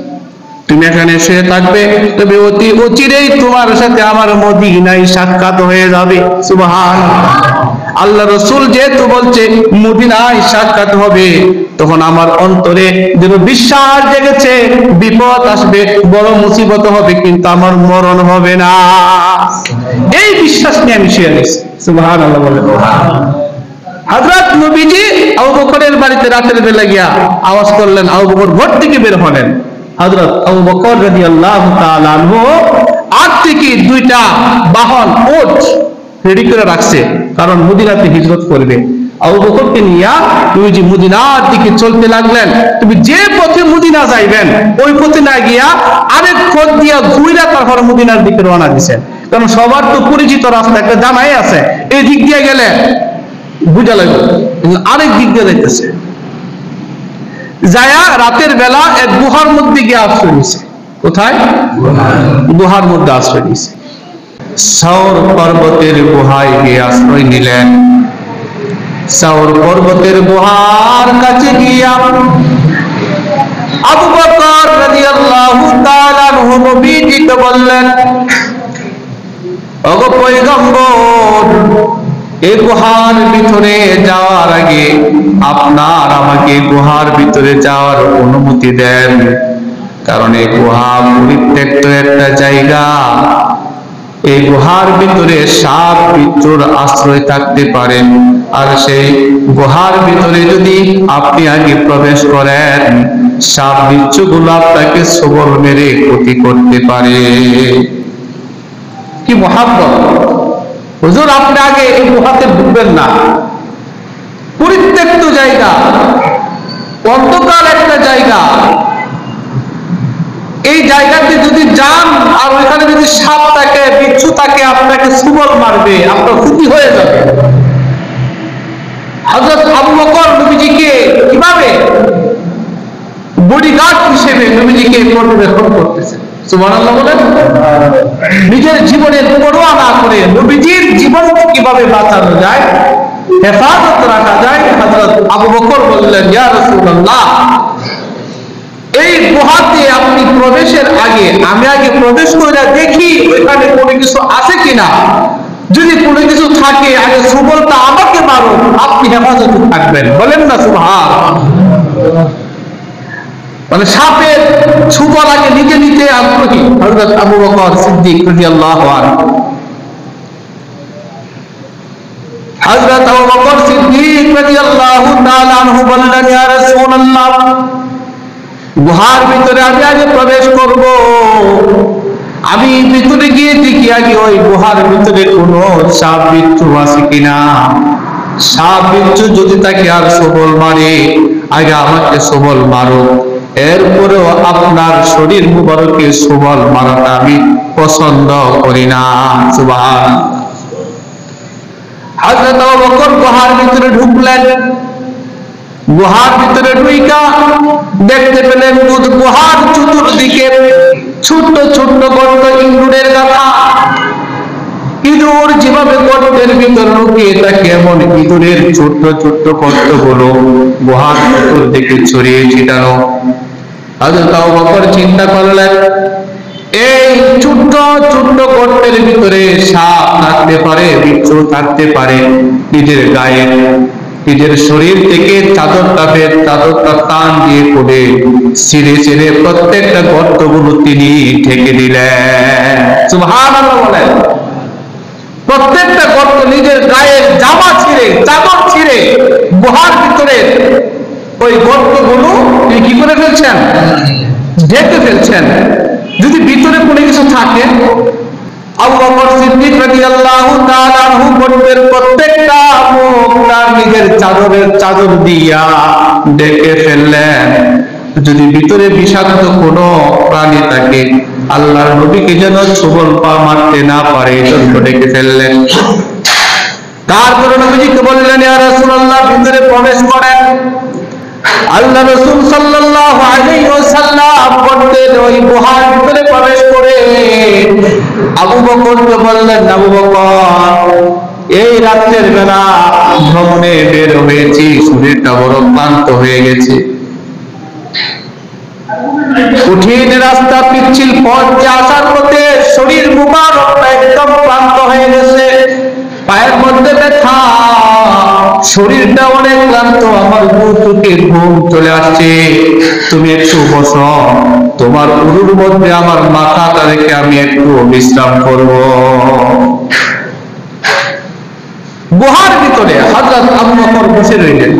তুমি এখানে শুয়ে থাকবে, তবে অতি অচিরেই তোমার সাথে আমার মদিনায় সাক্ষাৎ হয়ে যাবে। সুবহানাল্লাহ। আল্লাহ রাসূল যেহেতু বলছে মদিনায় সাক্ষাৎ হবে, তখন আমার অন্তরে যেন বিশ্বাস জেগেছে, বিপদ আসবে, বড় মুসিবত হবে, কিন্তু আমার মরণ হবে না। এই বিশ্বাস নিয়ে আমি শুয়ে গেছি। সুবহানাল্লাহ বলে। হযরত নবীজি আবু বকরের বাড়িতে রাতের বেলা গিয়া আওয়াজ করলেন, আবু বকর ঘর থেকে বের হলেন। হযরত আবু বকর রাদিয়াল্লাহু তাআলা আনহু আগ থেকে দুইটা বাহন উট রেডি করে রাখছে, কারণ মদিনাতে হিজরত করবে। আবু বকরকে নিয়ে নবীজি মদিনার দিকে চলতে লাগলেন। তুমি যে পথে মদিনা যাইবেন ওই পথে না গিয়া আরেক পথ দিয়া ঘুরে তারপর মদিনার দিকে রওনা দিয়েছেন, কারণ সবার তো পরিচিত রাস্তা একটা জানাই আছে, এই দিক দিয়ে গেলে বুঝা লাগবে, আরেক দিক দিয়ে যাইতেছে। যায়া রাতের বেলা এক গুহার মধ্যে গিয়ে আশ্রয় নিছে। কোথায়? গুহার মধ্যে আশ্রয় নিছে। সাওর পর্বতের গুহায় গিয়ে আশ্রয় নিলেন। সাওর পর্বতের গুহার কাছে গিয়া আবু বকর রাদিয়াল্লাহু তাআলা আনহু নবীজিকে বললেন, ওগো পয়গম্বর, এই গুহার ভিতরে যাওয়ার আগে আপনার আমাকে গুহার ভিতরে যাওয়ার অনুমতি দেন, কারণ এই গুহা পরিত্যক্ত একটা জায়গা, এই গুহার ভিতরে সাপ বিচ্ছুর আশ্রয় থাকতে পারে, আর সেই গুহার ভিতরে যদি আপনি আগে প্রবেশ করেন, সাপ বিচ্ছুগুলো আপনাকে সবল মেরে ক্ষতি করতে পারে। কি মহাব্বত! হুজুর আপনি আগে এই গুহাতে ঢুকবেন না, পরিত্যক্ত জায়গা, অন্ধকার একটা জায়গা, এই জায়গাতে যদি যান আর ওইখানে যদি সাপ থাকে, বিচ্ছু থাকে, আপনাকে সুবল মারবে, আপনার ক্ষতি হয়ে যাবে। হযরত আবু বকর নবীজিকে কিভাবে বডিগার্ড হিসেবে নবীজিকে পর্যবেক্ষণ করতেছেন। সুবহানাল্লাহ বলেন। নিজের জীবনের পরোয়া না করে নবীজির জীবনকে কিভাবে বাঁচানো যায় হেফাজত রাখা যায়। হযরত আবু বকর বললেন, ইয়া রাসূলুল্লাহ, এই গুহাতে আপনি প্রবেশের আগে আমি আগে প্রবেশ করে দেখি ওইখানে কোনো কিছু আছে কিনা, যদি কোনো কিছু থাকে আগে সুবলটা আমাকে মারো, আপনি হেফাজতে থাকবেন। বলেন না সুবহান। মানে সাপের ছুবল আগে নিতে নিতে আগ্রহী হযরত আবু বকর সিদ্দিক রাদিয়াল্লাহু আনহু। হযরত আবু বকর সিদ্দিক রাদিয়াল্লাহু তাআলা আনহু বললেন, ইয়া রাসূলুল্লাহ, গুহার ভিতরে আমি আগে প্রবেশ করব, আমি ভিতরে গিয়ে দেখি আগে ওই গুহার ভিতরে কোনো সাপ বিচ্ছু আছে কিনা। সাপ বিচ্ছু যদি তাকে আর সবল মারে, আগে আমাকে সবল মারো, এরপরেও আপনার শরীর মুবারকে সবল মারাটা আমি পছন্দ করি না। সুবহানাল্লাহ। হযরত আবু বকর গুহার ভিতরে ঢুকলেন। গুহার ভিতরে ঢুইকা দেখতে পেলেন গুহার চতুর্দিকে ছোট্ট ছোট্ট গর্ত, ইঁদুরের গাথা। ইঁদুর যেভাবে গর্তের ভিতর লুকিয়ে থাকে, এমন ইঁদুরের ছোট্ট ছোট্ট গর্তগুলো গুহার চতুর্দিকে ছড়িয়ে ছিটানো। হযরত আবু বকর চিন্তা করলেন, এই ছোট্ট ছোট্ট গর্তের ভিতরে সাপ থাকতে পারে, বিচ্ছু থাকতে পারে। নিজের গায়ে, নিজের শরীর থেকে চাদরটা টান দিয়ে পড়ে ছিঁড়ে ছিঁড়ে প্রত্যেকটা গর্তগুলো তিনি ঢেকে দিলেন। সুবহানাল্লাহ বলেন। প্রত্যেকটা গর্ত নিজের গায়ের জামা ছিঁড়ে, চাদর ছিঁড়ে গুহার ভিতরে ওই গর্তগুলো তিনি কি করে ফেলছেন? ঢেকে ফেলছেন। যদি ভিতরে কোনো কিছু থাকে, আবু বকর সিদ্দিক রাদিয়াল্লাহু তাআলা আনহু গর্তের প্রত্যেকটা মুখ তার নিজের চাদর দিয়া ঢেকে ফেললেন। যদি ভিতরে বিষাক্ত কোনো প্রাণী থাকে, আল্লাহর নবীকে যেন সবল পা মারতে না পারে, এজন্য ঢেকে ফেললেন। তারপরে নবীজিকে বললেন, ইয়া রাসূলুল্লাহ, ভিতরে প্রবেশ করেন। আল্লাহ রাসূল সাল্লাল্লাহু আলাইহি ওয়াসাল্লাম গর্তের ওই গুহার ভিতরে প্রবেশ করে আবু বকরকে বললেন, আবু বকর, এই রাতের বেলা ভ্রমণে বের হয়েছি, শরীরটা বড় ক্লান্ত হয়ে গেছে। কঠিন রাস্তা, পিচ্ছিল পথ দিয়ে আসার পথে শরীর মুবারকটা একদম ক্লান্ত হয়ে গেছে, পায়ের মধ্যে ব্যথা, শরীরটা অনেক ক্লান্ত, আমার চোখে ঘুম চলে আসছে। তুমি একটু বসো, তোমার উরুর মধ্যে আমার মাথাটা রেখে আমি একটু বিশ্রাম করব। গুহার ভিতরে হযরত আবু বকর বসে রইলেন।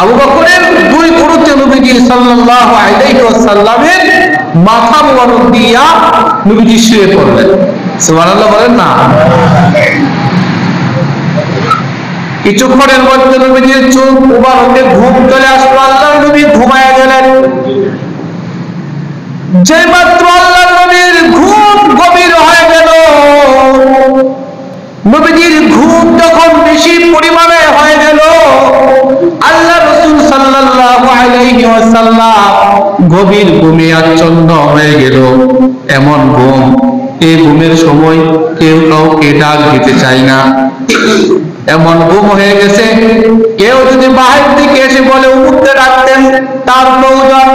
আবু বকরের দুই উরুতে নবীজি সাল্লাল্লাহু আলাইহি ওয়াসাল্লামের মাথা মুবারক দিয়া নবীজি শুয়ে পড়লেন। সুবহানাল্লাহ বলেন না। কিছুক্ষণের মধ্যে নবীজির চোখ মুবারকে ঘুম চলে আসলো। আল্লাহর নবী ঘুমায়া গেলেন। যে মাত্র আল্লাহর নবীর ঘুম গভীর হয়ে গেল, নবীজির ঘুম যখন বেশি পরিমাণে হয়ে গেল, আল্লাহ রাসূল সাল্লাল্লাহু আলাইহি ওয়াসাল্লাম গভীর ঘুমে আচ্ছন্ন হয়ে গেল। এমন ঘুম, এই ঘুমের সময় কেউ কাউকে ডাক দিতে চায় না, এমন ঘুম হয়ে গেছে। কেউ যদি বাহির থেকে এসে বলে উঠতে ডাকতেন, তার প্রয়োজন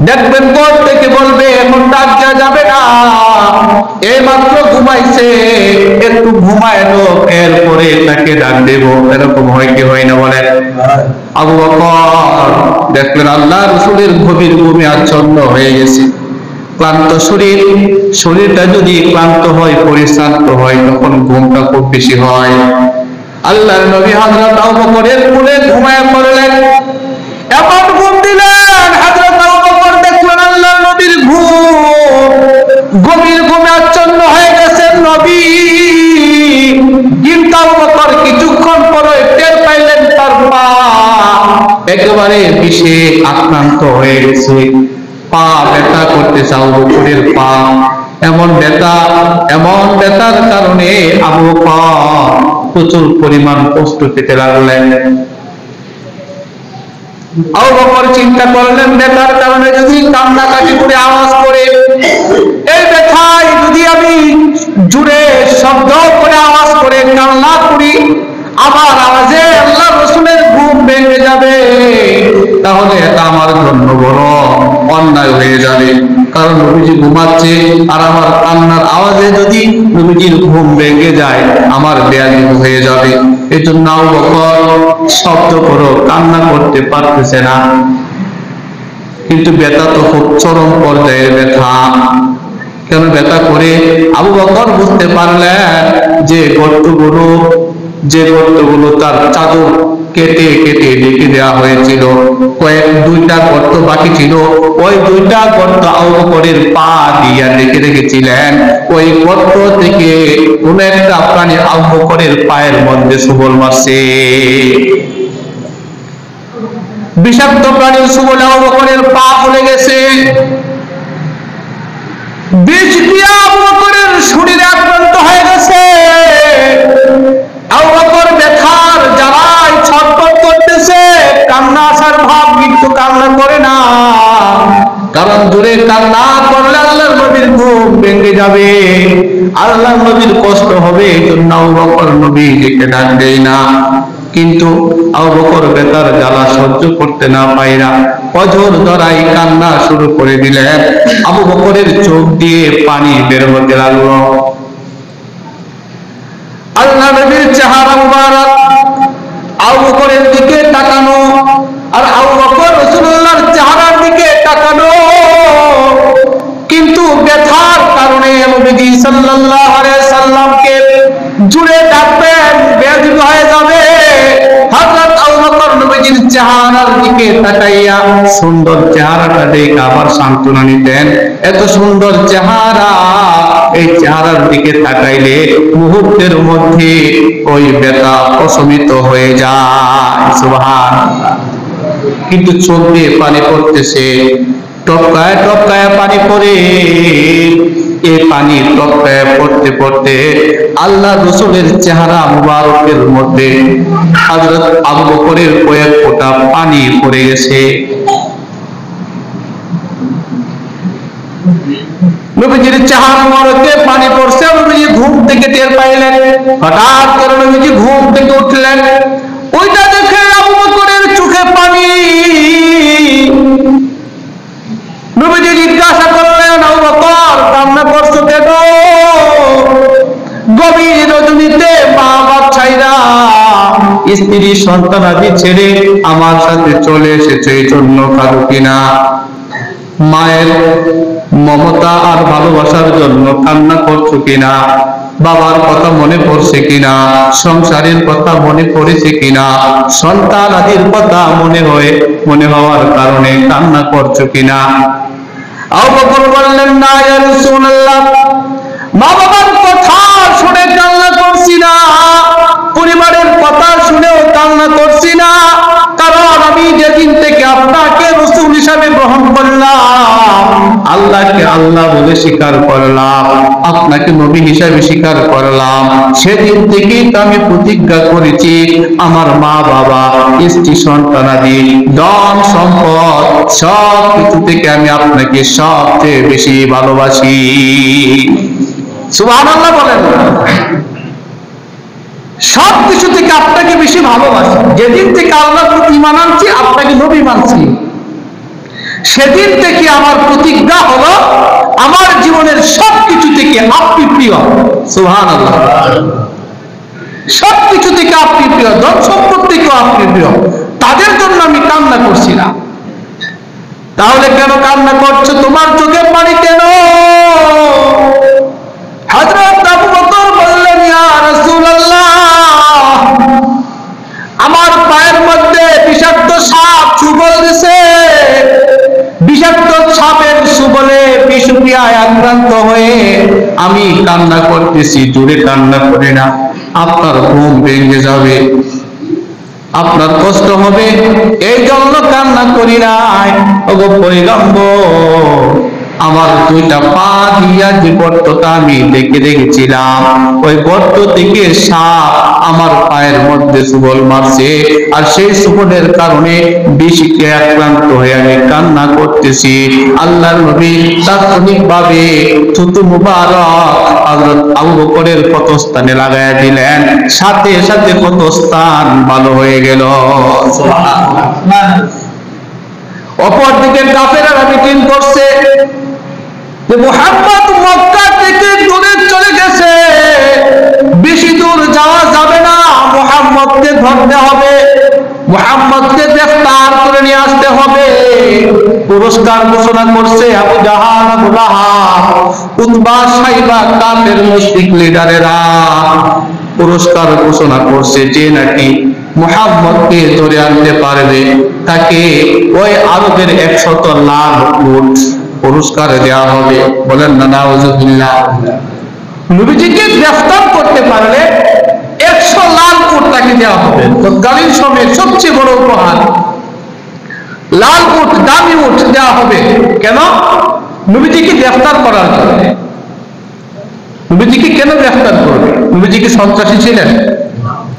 দেখবেন পর থেকে বলবে এখন ডাক দেওয়া যাবে না, এই মাত্র ঘুমাইছে, একটু ঘুমায় লোক, এরপরে তাকে ডাক দেব। এরকম হয় কি হয় না বলেন? আবু বকর দেখলেন আল্লাহ রাসূলের গভীর ঘুমে আচ্ছন্ন হয়ে গেছে, ক্লান্ত শরীর, শরীরটা যদি ক্লান্ত হয়, পরিশ্রান্ত হয়, তখন ঘুমটা খুব বেশি হয়। আল্লাহর নবী হযরত আবু বকরের কোলে ঘুমায় পড়লেন। এমন ঘুম দিলেন, হযরত আবু বকর দেখলেন আল্লাহর নবীর ঘুম গভীর ঘুমে আচ্ছন্ন হয়ে গেছেন নবী। কিন্তু আবু বকর কিছুক্ষণ পরে টের পাইলেন তার পা একেবারে বিষে আক্রান্ত হয়ে গেছে, পা ব্যথা করতেছে। আবু বকরের পা এমন ব্যথার কারণে আবু বকর প্রচুর পরিমাণ কষ্ট পেতে লাগলেন। আবু বকর চিন্তা করলেন, ব্যথার কারণে যদি কান্নাকাটি করে আওয়াজ করে, এই ব্যথায় যদি আমি জুড়ে শব্দ করে আওয়াজ করে কান্না করি, আমার আওয়াজে আল্লাহ রসুলের ঘুম ভেঙে যাবে, তাহলে এটা আমার জন্য বড় অন্যায় হয়ে যাবে। কারণ নবীজি ঘুমাচ্ছে আর আমার কান্নার আওয়াজে যদি নবীজির ঘুম ভেঙে যায়, আমার বেয়াদবি হয়ে যাবে। এই জন্য আবু বকর শব্দ করো কান্না করতে পারতেছে না, কিন্তু ব্যথা তো খুব চরম পর্যায়ের ব্যথা। কেন ব্যথা করে? আবু বকর বুঝতে পারলেন যে গর্তগুলো তার চাদর কেটে কেটে ঢেকে দেওয়া হয়েছিল, দুইটা গর্ত বাকি ছিল, ওই দুইটা গর্ত আবু বকরের পা দিয়ে ঢেকে রেখেছিলেন। ওই গর্ত থেকে কোন একটা প্রাণী আবু বকরের পায়ের মধ্যে সবল মারছে। বিষাক্ত প্রাণীর সবলে আবু বকরের পা ফুলে গেছে, বিষ দিয়ে আবু বকরের শরীরে আক্রান্ত হয়ে গেছে। আবু বকর ব্যথার জ্বালায় ছটফট করতেছে, কান্না আসার ভাব, কিন্তু কান্না করে না। কারণ জোরে কান্না করলে আল্লাহর নবীর ঘুম ভেঙে যাবে, আল্লাহর নবীর কষ্ট হবে। এই জন্য আবু বকর নবীকে ডাক দেয় না। কিন্তু আবু বকর ব্যথার জ্বালা সহ্য করতে না পাইরা অঝোর ধরাই কান্না শুরু করে দিলেন। আবু বকরের চোখ দিয়ে পানি বের হতে লাগলো। আল্লাহ নবীর চেহারা মুবারক আবু বকরের দিকে তাকানো, আর আবু বকর রাসূলুল্লাহর চেহারার দিকে তাকানো। কিন্তু ব্যথার কারণে নবীজি সাল্লাল্লাহু আলাইহি সাল্লামকে জুড়ে ডাকবেন, বেয়াদবি হয়ে যাবে। হযরত আবু বকর নবীজির চেহারার দিকে তাকাইয়া সুন্দর চেহারাটা দেখে আবার সান্ত্বনা নিতেন। এত সুন্দর চেহারা, এই চেহারার দিকে তাকাইলে মুহূর্তের মধ্যে ওই ব্যথা প্রশমিত হয়ে যায়। সুবহানাল্লাহ। কিন্তু চোখ দিয়ে পানি পড়তেছে, টপকায় টপকায় পানি পড়ে। এই পানি টপকায় পড়তে পড়তে আল্লাহ রাসূলের চেহারা মুবারকের মধ্যে হযরত আবু বকরের কয়েক ফোঁটা পানি পড়ে গেছে। নবীজির চেহারা মুবারকে পানি পড়ছে, নবীজি ঘুম থেকে টের পাইলেন। হঠাৎ করে নবীজি ঘুম থেকে উঠলেন, ওইটা দেখে আবু বকরের চোখে পানি। নবীজি জিজ্ঞাসা করলেন, আবু বকর কান্না করছো কেন? গভীর রজনীতে মা বাপ ছাইরা স্ত্রী সন্তানাদি ছেড়ে আমার সাথে চলে এসেছে, এই জন্য কাঁদো কিনা? মায়ের মমতা আর ভালোবাসার জন্য কান্না করছো কিনা? বাবার কথা মনে পড়ছে কিনা? সংসারের কথা মনে পড়েছে কিনা? সন্তান আদির কথা মনে হওয়ার কারণে কান্না করছো কিনা? আবু বকর বললেন, না ইয়া রাসূলুল্লাহ, মা বাবার কথা শুনে কান্না করছি না, পরিবারের কথা শুনেও কান্না করছি না। কারণ আমি যেদিন থেকে আপনাকে রাসূল হিসাবে গ্রহণ করলাম, আল্লাহকে আল্লাহ বলে স্বীকার করলাম, আপনাকে নবী হিসাবে স্বীকার করলাম, সেদিন থেকেই তো আমি প্রতিজ্ঞা করেছি আমার মা বাবা, স্ত্রী সন্তানাদি, ধন সম্পদ সব কিছু থেকে আমি আপনাকে সবচেয়ে বেশি ভালোবাসি। সুবহানাল্লাহ বলেন। সব কিছু থেকে আপনাকে বেশি ভালোবাসি। যেদিন থেকে আল্লাহর প্রতি ঈমান আনছি, আপনাকে নবী মানছি, সেদিন থেকে আমার প্রতিজ্ঞা হলো আমার জীবনের সব কিছু থেকে আপনি প্রিয়। সুবহানাল্লাহ। সব কিছু থেকে আপনি প্রিয়, ধন সম্পদ থেকেও আপনি প্রিয়, তাদের জন্য আমি কান্না করছি না। তাহলে কেন কান্না করছো? তোমার চোখে পানি কেন? হযরত আবু বকর বললেন, ইয়া রাসূলুল্লাহ, আমার পায়ের মধ্যে বিষাক্ত সাপ চুবল দিছে। বিষাক্ত সাপের সুবলে বিষক্রিয়ায় আক্রান্ত হয়ে আমি কান্না করতেছি, জোরে কান্না করে না, আপনার ঘুম ভেঙে যাবে, আপনার কষ্ট হবে, এই জন্য কান্না করি নাই। ওগো পয়গম্বর, আমার দুইটা পা দিয়া যে গর্তটা আমি দেখে রেখেছিলাম, ওই গর্ত থেকে সাপ আমার পায়ের মধ্যে সুবল মারছে, আর সেই সুবলের কারণে বিষে আক্রান্ত হয়ে আমি কান্না করতেছি। আল্লাহর নবী তাৎক্ষণিকভাবে থুতু মুবারক হযরত আবু বকরের ক্ষতস্থানে লাগায়া দিলেন, সাথে সাথে ক্ষতস্থান ভালো হয়ে গেল। সুবহানাল্লাহ। অপরদিকে কাফেররা মিটিং করছে যে মুহাম্মদ মক্কা থেকে দূরে চলে গেছে, বেশি দূর যাওয়া যাবে না, মুহাম্মদকে ধরতে হবে, মুহাম্মদকে গ্রেফতার করে নিয়ে আসতে হবে। পুরস্কার ঘোষণা করছে আবু জাহাল, আবু লাহাব, উতবা, সাইবা, কাফের মুশরিক লিডারেরা পুরস্কার ঘোষণা করছে যে নাকি মুহাম্মদকে ধরে আনতে পারবে তাকে ওই আরবের 100 লাখ উট পুরস্কার দেওয়া হবে। বলেন না নাউজুবিল্লাহ। নবীজিকে গ্রেফতার করতে পারলে 100 লাখ উট তাকে দেওয়া হবে। তৎকালীন সময়ের সবচেয়ে বড় উপহার, লাল উট, দামি উট দেওয়া হবে। কেন? নবীজিকে গ্রেফতার করার জন্য। নবীজিকে কেন গ্রেফতার করবে? নবীজি কি সন্ত্রাসী ছিলেন?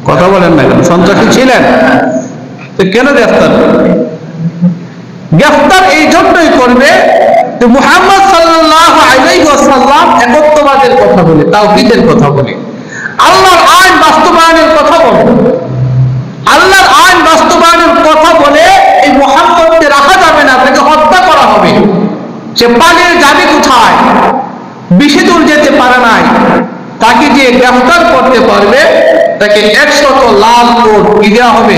কথা বলেন না কেন? সন্ত্রাসী ছিলেন তো কেন গ্রেফতার করবে? গ্রেফতার এই জন্যই করবে যে মুহাম্মদ সাল্লাল্লাহু আলাইহি ওয়াসাল্লাম একত্ববাদের কথা বলে, তাওহীদের কথা বলে, আল্লাহর আইন বাস্তবায়নের কথা বলে। আল্লাহর আইন বাস্তবায়নের কথা বলে এই মুহাম্মদকে রাখা যাবে না, তাকে হত্যা করা হবে। সে পালিয়ে যাবে কোথায়? বেশি দূর যেতে পারে নাই, তাকে যে গ্রেফতার করতে পারবে তাকে 100 লাখ কোট কি দেওয়া হবে?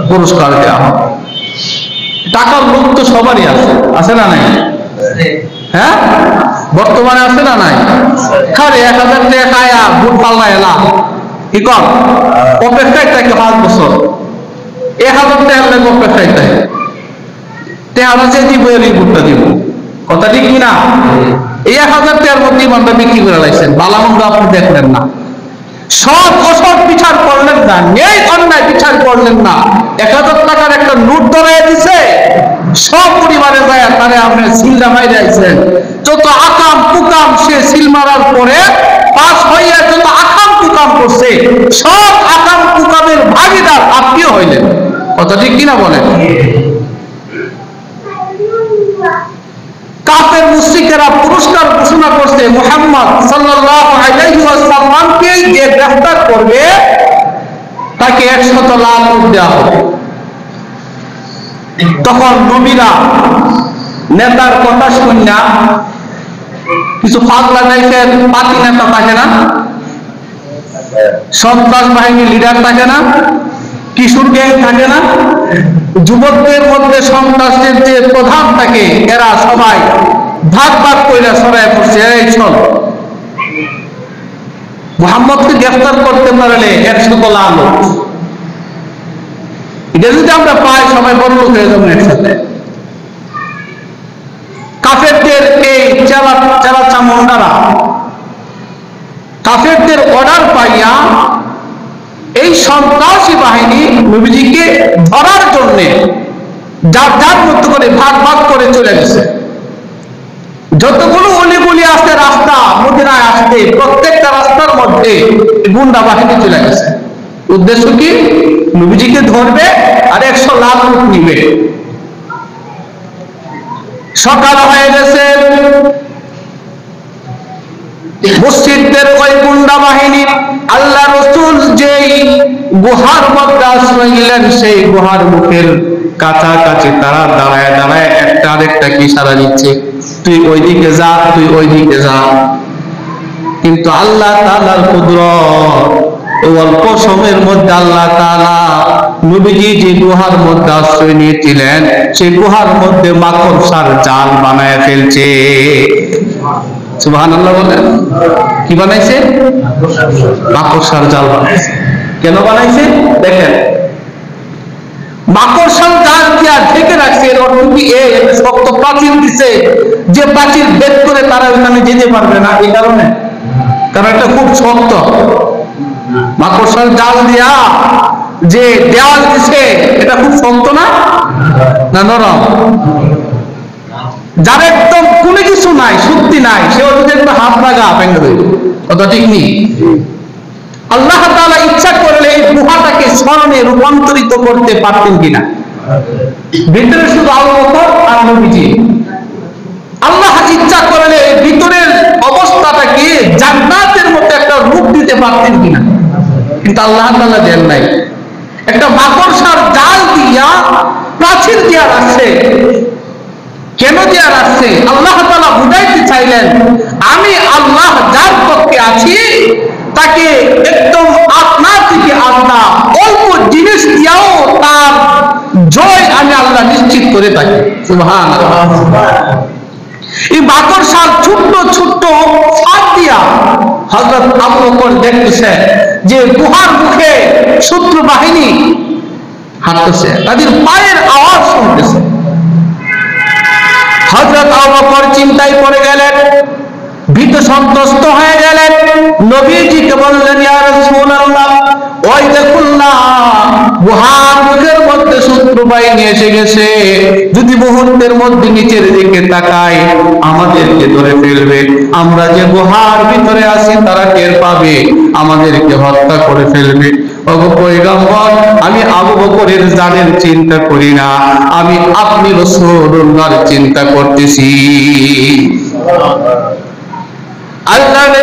পুরস্কার দেওয়া হবে। টাকার লোক তো সবারই আছে, আছে না নাই? হ্যাঁ, বর্তমানে আছে না নাই? খালি 1000 টাকা খায়া বুট পাল্লা এলা কি কম অপেক্ষায় থাকে 5 বছর, 1000 টাকা লাগে অপেক্ষায় থাকে। আমরা যে দিব এই বুটটা দিব, কথা ঠিক কিনা? এই 1000 টাকার মধ্যে ইমানটা বিক্রি করে লাইছেন, বালামন্দ আপনি দেখলেন না, সব অসৎ বিচার করলেন না, ন্যায় অন্যায় বিচার করলেন না। 1000 টাকার একটা নোট ধরাই দিছে, সব পরিবারে যায় তারে আপনি সিলটা মাইরে আইছেন। যত আকাম কুকাম সে সিল মারার পরে পাস হইয়া যত আকাম কুকাম করছে, সব আকাম কুকামের ভাগিদার আপনিও হইলেন। কথা ঠিক কিনা বলেন? কাফের মুশরিকেরা পুরস্কার ঘোষণা করছে মুহাম্মদ সাল্লাল্লাহু আলাইহি ওয়াসাল্লামকে যে গ্রেফতার করবে তাকে 100 লাখ উট দেওয়া হবে। তখন নবীরা নেতার কথা শুননা কিছু পাগলা টাইপের পাতি নেতা থাকে না, সন্ত্রাস বাহিনী লিডার থাকে না, কিশোর গ্যাং থাকে না, যুবকদের মধ্যে সন্ত্রাসের যে প্রধান থাকে, এরা সবাই ভাগ ভাগ করে সরাই পড়ছে, এই চল মুহাম্মদকে গ্রেফতার করতে পারলে 100 লাখ। এটা যদি আমরা পাই সবাই বড় লোক হয়ে যাবো একসাথে। কাফেরদের এই চেলা চামুন্ডারা কাফেরদের অর্ডার পাইয়া এই সন্ত্রাসী বাহিনী নবীজিকে ধরার জন্য যার যার মতো করে ভাগ ভাগ করে চলে গেছে। যতগুলো অলিগুলি আসতে রাস্তা মদিনায় আসতে, প্রত্যেকটা রাস্তার মধ্যে গুন্ডা বাহিনী চলে গেছে। উদ্দেশ্য কি? নবীজিকে ধরবে আর 100 লাখ উট নিবে। সকাল হয়ে গেছে, মসজিদের ওই গুন্ডা বাহিনী আল্লাহ রাসূল যেই গুহার মধ্যে আশ্রয় নিলেন, সেই গুহার মুখের কাছাকাছি তারা দাঁড়ায় দাঁড়ায় একটা আরেকটাকে ইশারা দিচ্ছে, তুই ওইদিকে যা, তুই ওইদিকে যা। কিন্তু আল্লাহ তাআলার কুদরত, অল্প সময়ের মধ্যে আল্লাহ তাআলা নবীজি যে গুহার মধ্যে আশ্রয় নিয়েছিলেন সেই গুহার মধ্যে মাকড়সার জাল বানায় ফেলছে। সুবহানাল্লাহ বলেন। কি বানাইছে? মাকড়সার জাল বানাইছে। কেন বানাইছে? দেখেন, মাকড়সার জাল কি আর ঢেকে রাখছে, এর অর্থ কি এই শক্ত প্রাচীর দিছে যে প্রাচীর ভেদ করে তারা ওখানে যেতে পারবে না, এই কারণে? কারণ এটা খুব শক্ত। মাকড়সার জাল দিয়া যে দেওয়াল দিছে এটা খুব শক্ত না, না নরম? যার একদম কোনো কিছু নাই, শক্তি নাই, সেও যদি একটা হাত লাগা ভেঙে দেবে, কথা ঠিক নেই? আল্লাহ তাআলা ইচ্ছা করলে এই গুহাটাকে স্মরণে রূপান্তরিত করতে পারতেন কিনা? ভিতরে শুধু আবু বকর আর নবীজি। আল্লাহ ইচ্ছা করলে ভিতরের অবস্থাটাকে জান্নাতের মতো একটা রূপ দিতে পারতেন কিনা? কিন্তু আল্লাহ তাআলা দেন নাই। একটা মাকড়সার জাল দিয়া প্রাচীর দিয়া রাখছে। কেন দিয়া রাখছে? আল্লাহ তাআলা বুঝাইতে চাইলেন, আমি আল্লাহ যার পক্ষে আছি তাকে একদম আপনা থেকে আপনা অল্প জিনিস দিয়াও তার জয় আমি আল্লাহ নিশ্চিত করে থাকি। সুবহানাল্লাহ। এই মাকড়সার ছোট্ট ছোট্ট ফাঁদ দিয়া হযরত আবু বকর দেখতেছে যে গুহার মুখে শত্রু বাহিনী হাঁটতেছে, তাদের পায়ের আওয়াজ শুনতেছে। হযরত আবু বকর চিন্তায় পড়ে গেলেন, ভীত সন্ত্রস্ত হয়ে গেলেন। নবীজিকে বললেন, ইয়া রাসূলুল্লাহ, ওই দেখুন না, গুহার মুখের মধ্যে শত্রু বাহিনী এসে গেছে। যদি মুহূর্তের মধ্যে নিচের দিকে তাকাই আমাদেরকে ধরে ফেলবে। আমরা যে গুহার ভিতরে আছি তারা টের পাবে, আমাদেরকে হত্যা করে ফেলবে। ওগো পয়গম্বর, আমি আবু বকরের জানের চিন্তা করি না, আমি আপনি রাসূলুল্লাহর চিন্তা করতেছি। আল্লাহ নবী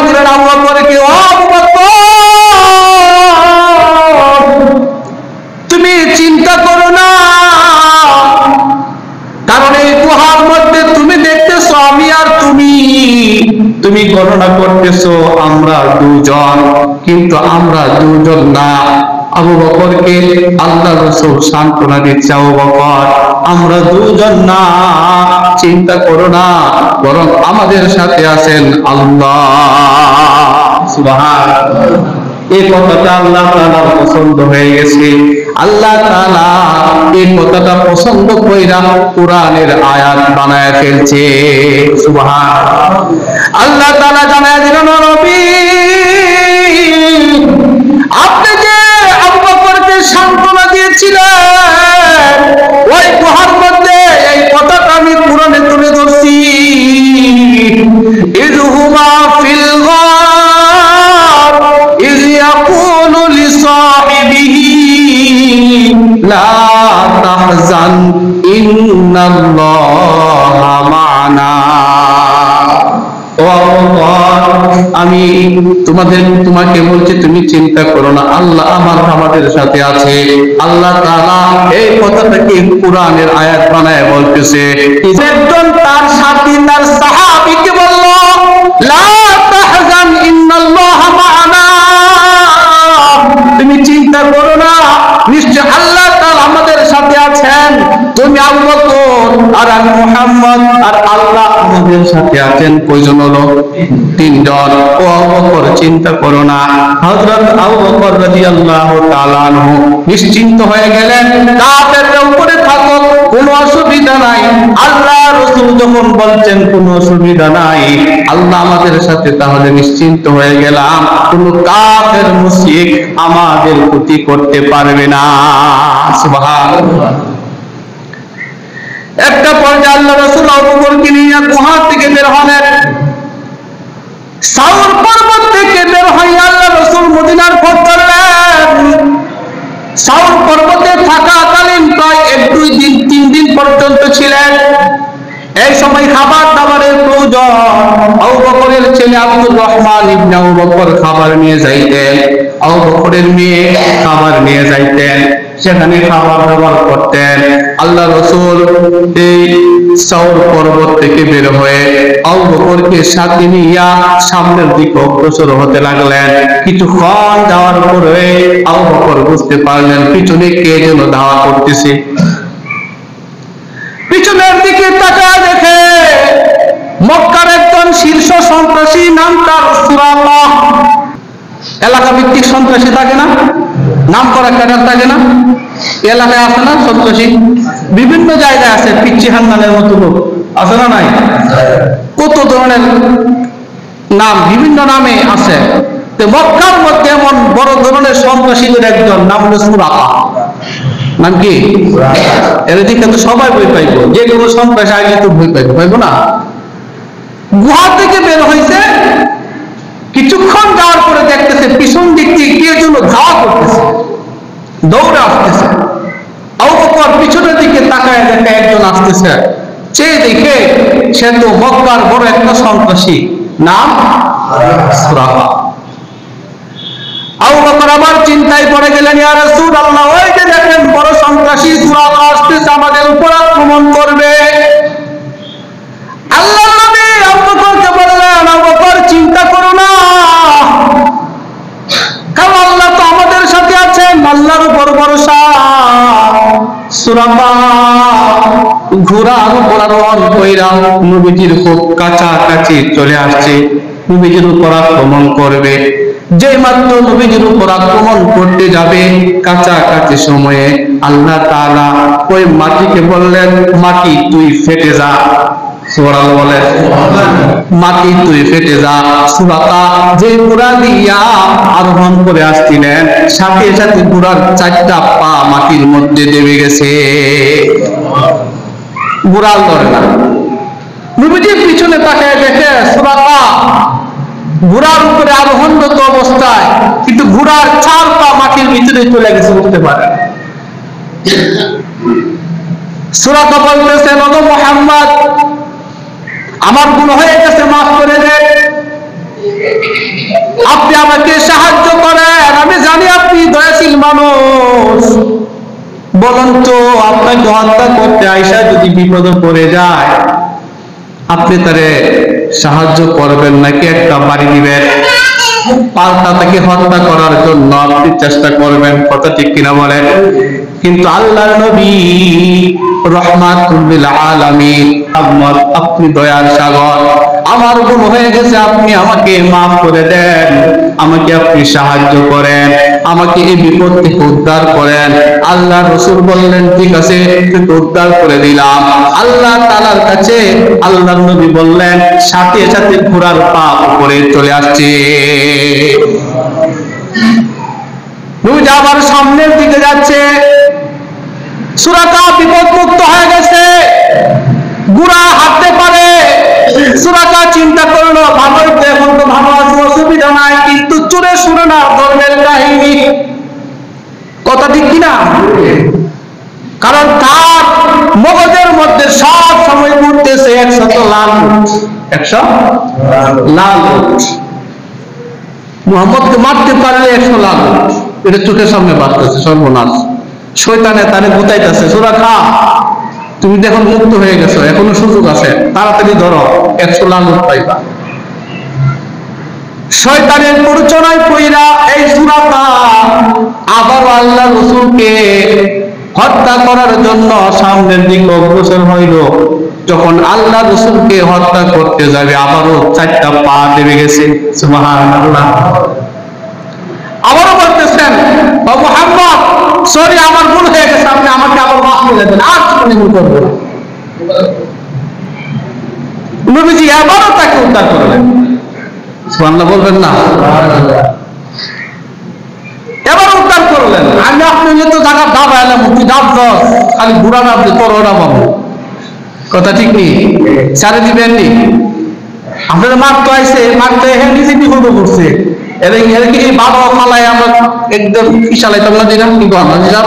বলেন আবু বকরকে, ও আবু বকর, তুমি চিন্তা করো না, কারণ এই গুহার মধ্যে তুমি দেখতেছো আমি আর তুমি গণনা করতেছো আমরা দুজন, কিন্তু আমরা দুজন না। আবু বকরকে আল্লাহ রাসূল সান্ত্বনা দিচ্ছে, আবু বকর, আমরা দুজন না, চিন্তা করো না, বরং আমাদের সাথে আছেন আল্লাহ। সুবহানাল্লাহ। এই কথাটা আল্লাহ তাআলার পছন্দ হয়ে গেছে। আল্লাহ তাআলা এই কথাটা পছন্দ কইরা কোরআনের আয়াত বানায় ফেলছে। সুবহানাল্লাহ। আল্লাহ তাআলা জানায় দিলেন, নবী, আপনি যে আবু বকরকে সান্ত্বনা দিয়েছিলেন, ওই গুহার মধ্যে এই কথাটা আমি কোরআনে তুলে ধরছি। ইযহুমা ফিল গার ইয ইয়াকুলু লিসাহিবিহি লা তাহজান ইন্নাল্লাহা মা'না। ও আল্লাহ, আমি তোমাকে বলছি, তুমি চিন্তা করো না, আল্লাহ আমাদের সাথে আছে। আল্লাহ তাআলা এই কথাটাকে কোরআনের আয়াত বানায় বলতেছে। একজন তার সাথী তার সাহাবীকে বলল, লা তাহজান ইন্নাল্লাহা মা'না, তুমি চিন্তা করো না, নিশ্চয় আল্লাহ তাআলা আমাদের সাথে আছেন। তুমি আবু বকর আর আমি মুহাম্মদ, আর আল্লাহ আমাদের সাথে আছেন। কয়জন হলো? তিনজন। ও আবু বকর, চিন্তা করো না। হযরত আবু বকর রাদিয়াল্লাহু তাআলা আনহু নিশ্চিন্ত হয়ে গেলেন, কাফেরদের উপরে থাকো, কোনো অসুবিধা নাই। আল্লাহ রাসূল যখন বলছেন কোনো অসুবিধা নাই, আল্লাহ আমাদের সাথে, তাহলে নিশ্চিন্ত হয়ে গেলাম, কোনো কাফের মুশরিক আমাদের ক্ষতি করতে পারবে না। সুবহানাল্লাহ। একটা পর্যায়ে আল্লাহ রাসূল আবু বকরকে নিয়ে গুহা থেকে বের হলেন। সাউর পর্বত থেকে বের হয়ে আল্লাহ রাসূল মদিনার পথ ধরলেন। সাউর পর্বতে থাকাকালীন প্রায় 1-2 দিন 3 দিন পর্যন্ত ছিলেন। এই সময় খাবার দাবারের প্রয়োজন। আবু বকরের ছেলে আব্দুর রহমান ইবনে আবু বকর খাবার নিয়ে যাইতেন, আবু বকরের মেয়ে খাবার নিয়ে যাইতেন, সেখানে খাবার দাবার করতেন। আল্লাহ রাসূল এই সাউর পর্বত থেকে বের হয়ে আবু বকরকে সাথে নিয়ে সামনের দিকে অগ্রসর হতে লাগলেন। কিছুক্ষণ যাওয়ার পরে আবু বকর বুঝতে পারলেন পিছনে কে যেন ধাওয়া করতেছে। পিছনের দিকে তাকায় দেখে মক্কার একজন শীর্ষ সন্ত্রাসী, নাম তার সুরাকা। এলাকা ভিত্তিক সন্ত্রাসী থাকে না, নাম করা ক্যাডার থাকে না, এলাকায় আছে না সন্ত্রাসী, বিভিন্ন জায়গায় আছে। পিচ্চি হান্নানের মতো লোক আছে না নাই? কত ধরনের নাম, বিভিন্ন নামে আছে। তো মক্কার মধ্যে এমন বড় ধরনের সন্ত্রাসীদের একজন নাম হলো সুরাকা। নাম কি? এর দিকে তো সবাই ভয় পাইবো, যে কোনো সন্ত্রাস আইলে তো ভয় পাইবো, পাইবো না? গুহা থেকে বের হয়েছে, কিছুক্ষণ যাওয়ার পরে দেখতেছে পিছন দিক থেকে কে যেন ধাওয়া করতেছে, দৌড়ে আসতেছে। আবু বকর পিছনের দিকে তাকায় দেখে একজন আসতেছে, চেয়ে দেখে সে তো মক্কার বড় একটা সন্ত্রাসী, নাম সুরাকা। আবু বকর আবার চিন্তায় পড়ে গেলেন, ইয়া রাসূলুল্লাহ, ওই যে দেখেন বড় সন্ত্রাসী সুরাকা আসতেছে, আমাদের উপর আক্রমণ করবে। আল্লাহর নবী আবু বকরকে বললেন, আবু বকর চিন্তা করো না, কারণ আল্লাহ তো আমাদের সাথে আছেন, আল্লাহর উপর ভরসা। সুরাকা ঘোড়ার উপর আরোহণ কইরা নবীজির খুব কাছাকাছি চলে আসছে, নবীজির উপর আক্রমণ করবে। যে মাত্র নবীজির উপর আক্রমণ করতে যাবে, কাছাকাছি সময়ে আল্লাহ তাআলা ওই মাটিকে বললেন, মাটি তুই ফেটে যা। সুবহানাল্লাহ বলে, মাটি তুই ফেটে যা। সুরাকা যে ঘোড়া দিয়া আরোহণ করে আসছিলেন, সাথে সাথে ঘোড়ার 4টা পা মাটির মধ্যে দেবে গেছে, ঘোড়া লড়ে না। নবীজির পিছনে তাকায় দেখে সুরাকা ঘোড়ার উপরে আরোহণরত অবস্থায়, কিন্তু ঘোড়ার 4 পা মাটির ভিতরে চলে গেছে, বুঝতে পারে। সুরাকা বলতেছেন, ওগো মুহাম্মদ, আমার ভুল হয়ে গেছে, মাফ করে দেন, আপনি আমাকে সাহায্য করেন, আমি জানি আপনি দয়াশীল মানুষ। বলুন তো, আপনাকে হত্যা করতে আইসা যদি বিপদে পড়ে যায়, আপনি তারে সাহায্য করবেন নাকি একটা বাড়ি দিবেন? পাল্টা তাকে হত্যা করার জন্য আপনি চেষ্টা করবেন, কথা ঠিক কিনা বলেন? কিন্তু আল্লাহর নবী রহমাতুল লিল আলামিন, আপনি দয়ার সাগর, আমার ভুল হয়ে গেছে, আপনি আমাকে মাফ করে দেন, আমাকে আপনি সাহায্য করেন, আমাকে এই বিপদ থেকে উদ্ধার করেন। আল্লাহ রাসূল বললেন, ঠিক আছে, তোকে উদ্ধার করে দিলাম। আল্লাহ তাআলার কাছে আল্লাহর নবী বললেন, সাথে সাথে ঘোড়ার পা উপরে চলে আসছে। নবী আবার সামনের দিকে যাচ্ছে, সুরাকা বিপদমুক্ত হয়ে গেছে, ঘোড়া হাঁটতে পারে। সুরাকা চিন্তা করলো, ভালোই তো, এখন তো ভালো আছে, অসুবিধা নাই, কিন্তু চোরে শুনে না ধর্মের কাহিনী, কথা ঠিক কিনা? কারণ তার মগজের মধ্যে সব সময় ঘুরতেছে 100 লাল উট, 100 লাল উট। মুহাম্মদকে মারতে পারলে 100 লাল উট, এটা চোখের সামনে বাড়তেছে, সর্বনাশ। শয়তানে তারে গুতাইতেছে, সুরাকা তুমি দেখুন মুক্ত হয়ে গেছো, এখনো সুযোগ আছে, তাড়াতাড়ি ধরো, 100 লাল উট পাইবা। শয়তানের প্ররোচনায় পইরা এই সুরাকা আবার আল্লাহ রাসূলকে হত্যা করার জন্য সামনের দিকে অগ্রসর হইল। যখন আল্লাহ রাসূলকে হত্যা করতে যাবে, আবারও 4টা পা দেবে গেছে। সুবহানাল্লাহ। আবারও বলতেছেন, ও মুহাম্মদ, সরি, আমার ভুল হয়ে গেছে, আপনি আমাকে আবার মাফ করে দেন, আর জীবনে ভুল করবো না। নবীজি আবারও তাকে উদ্ধার করলেন। সুবহানাল্লাহ বলবেন না? এবার উদ্ধার করলেন। আমি আপনি তো জায়গা দাবা এলাম, তুই ডাব দশ, খালি ঘুরা ডাব দিয়ে তোর ওরা পাবো, কথা ঠিক নেই, সারে দিবেন নি? আপনারা মারতে আইসে, মারতে নিজে বিপদ করছে, এদেরকে এই বাবা ফালায় আমরা একদম ফিসালাইতাম না, দিলাম কিন্তু আমরা দিলাম।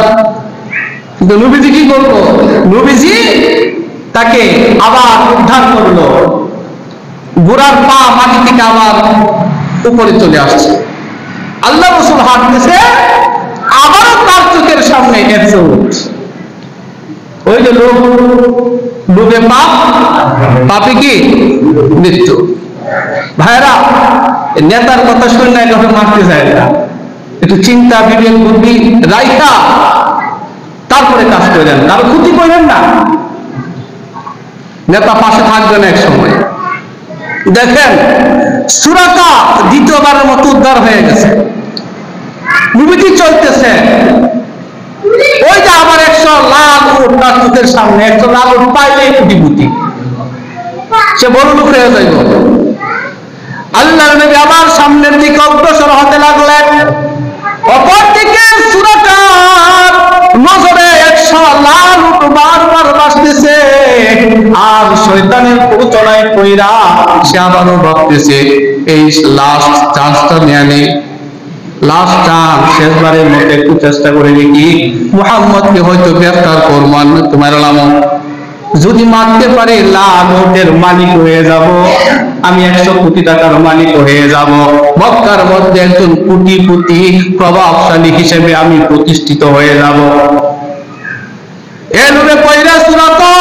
কিন্তু নবীজি কি করবো? নবীজি তাকে আবার উদ্ধার করলো, ঘোড়ার পা মাটি থেকে আবার উপরে চলে আসছে। আল্লাহ রাসূল হাঁটতেছে, আবারও তার চোখের সামনে 100 উট। ওই যে লোক, লোভে পাপ, পাপে কি মৃত্যু। ভাইরা, নেতার কথা শুনে কাউকে মারতে যায় না, একটু চিন্তা বিবেক বুদ্ধি রাইখা তারপরে কাজ করেন, কারো ক্ষতি করেন না। নেতা পাশে থাকবেন এক সময়। দেখেন, সুরাকা দ্বিতীয়বারের মতো উদ্ধার হয়ে গেছে, নবীজি চলতেছে, ওই যে আবার 100 লাল উট তার চোখের সামনে, 100 লাল উট পাইলেই কোটিপতি, সে বড় লোক হয়ে যাইব। আল্লাহর নবী আবার সামনের দিকে অগ্রসর হতে লাগলেন। অপরদিকে সুরাকার নজরে শয়তানের প্রচনায় পইরা সে আবারও ভাবতেছে এই লাস্ট চান্সটা নিয়ে নেই, লাস্ট চান্স, শেষবারের মতো একটু চেষ্টা করে দেখি মুহাম্মদকে হয়তো গ্রেফতার করবো, তোমার যদি মারতে পারে লাখের মালিক হয়ে যাব, আমি 100 কোটি টাকার মালিক হয়ে যাব, মক্কার মধ্যে একজন কোটিপতি প্রভাবশালী হিসেবে আমি প্রতিষ্ঠিত হয়ে যাব। এভাবে কইরা সুরাকা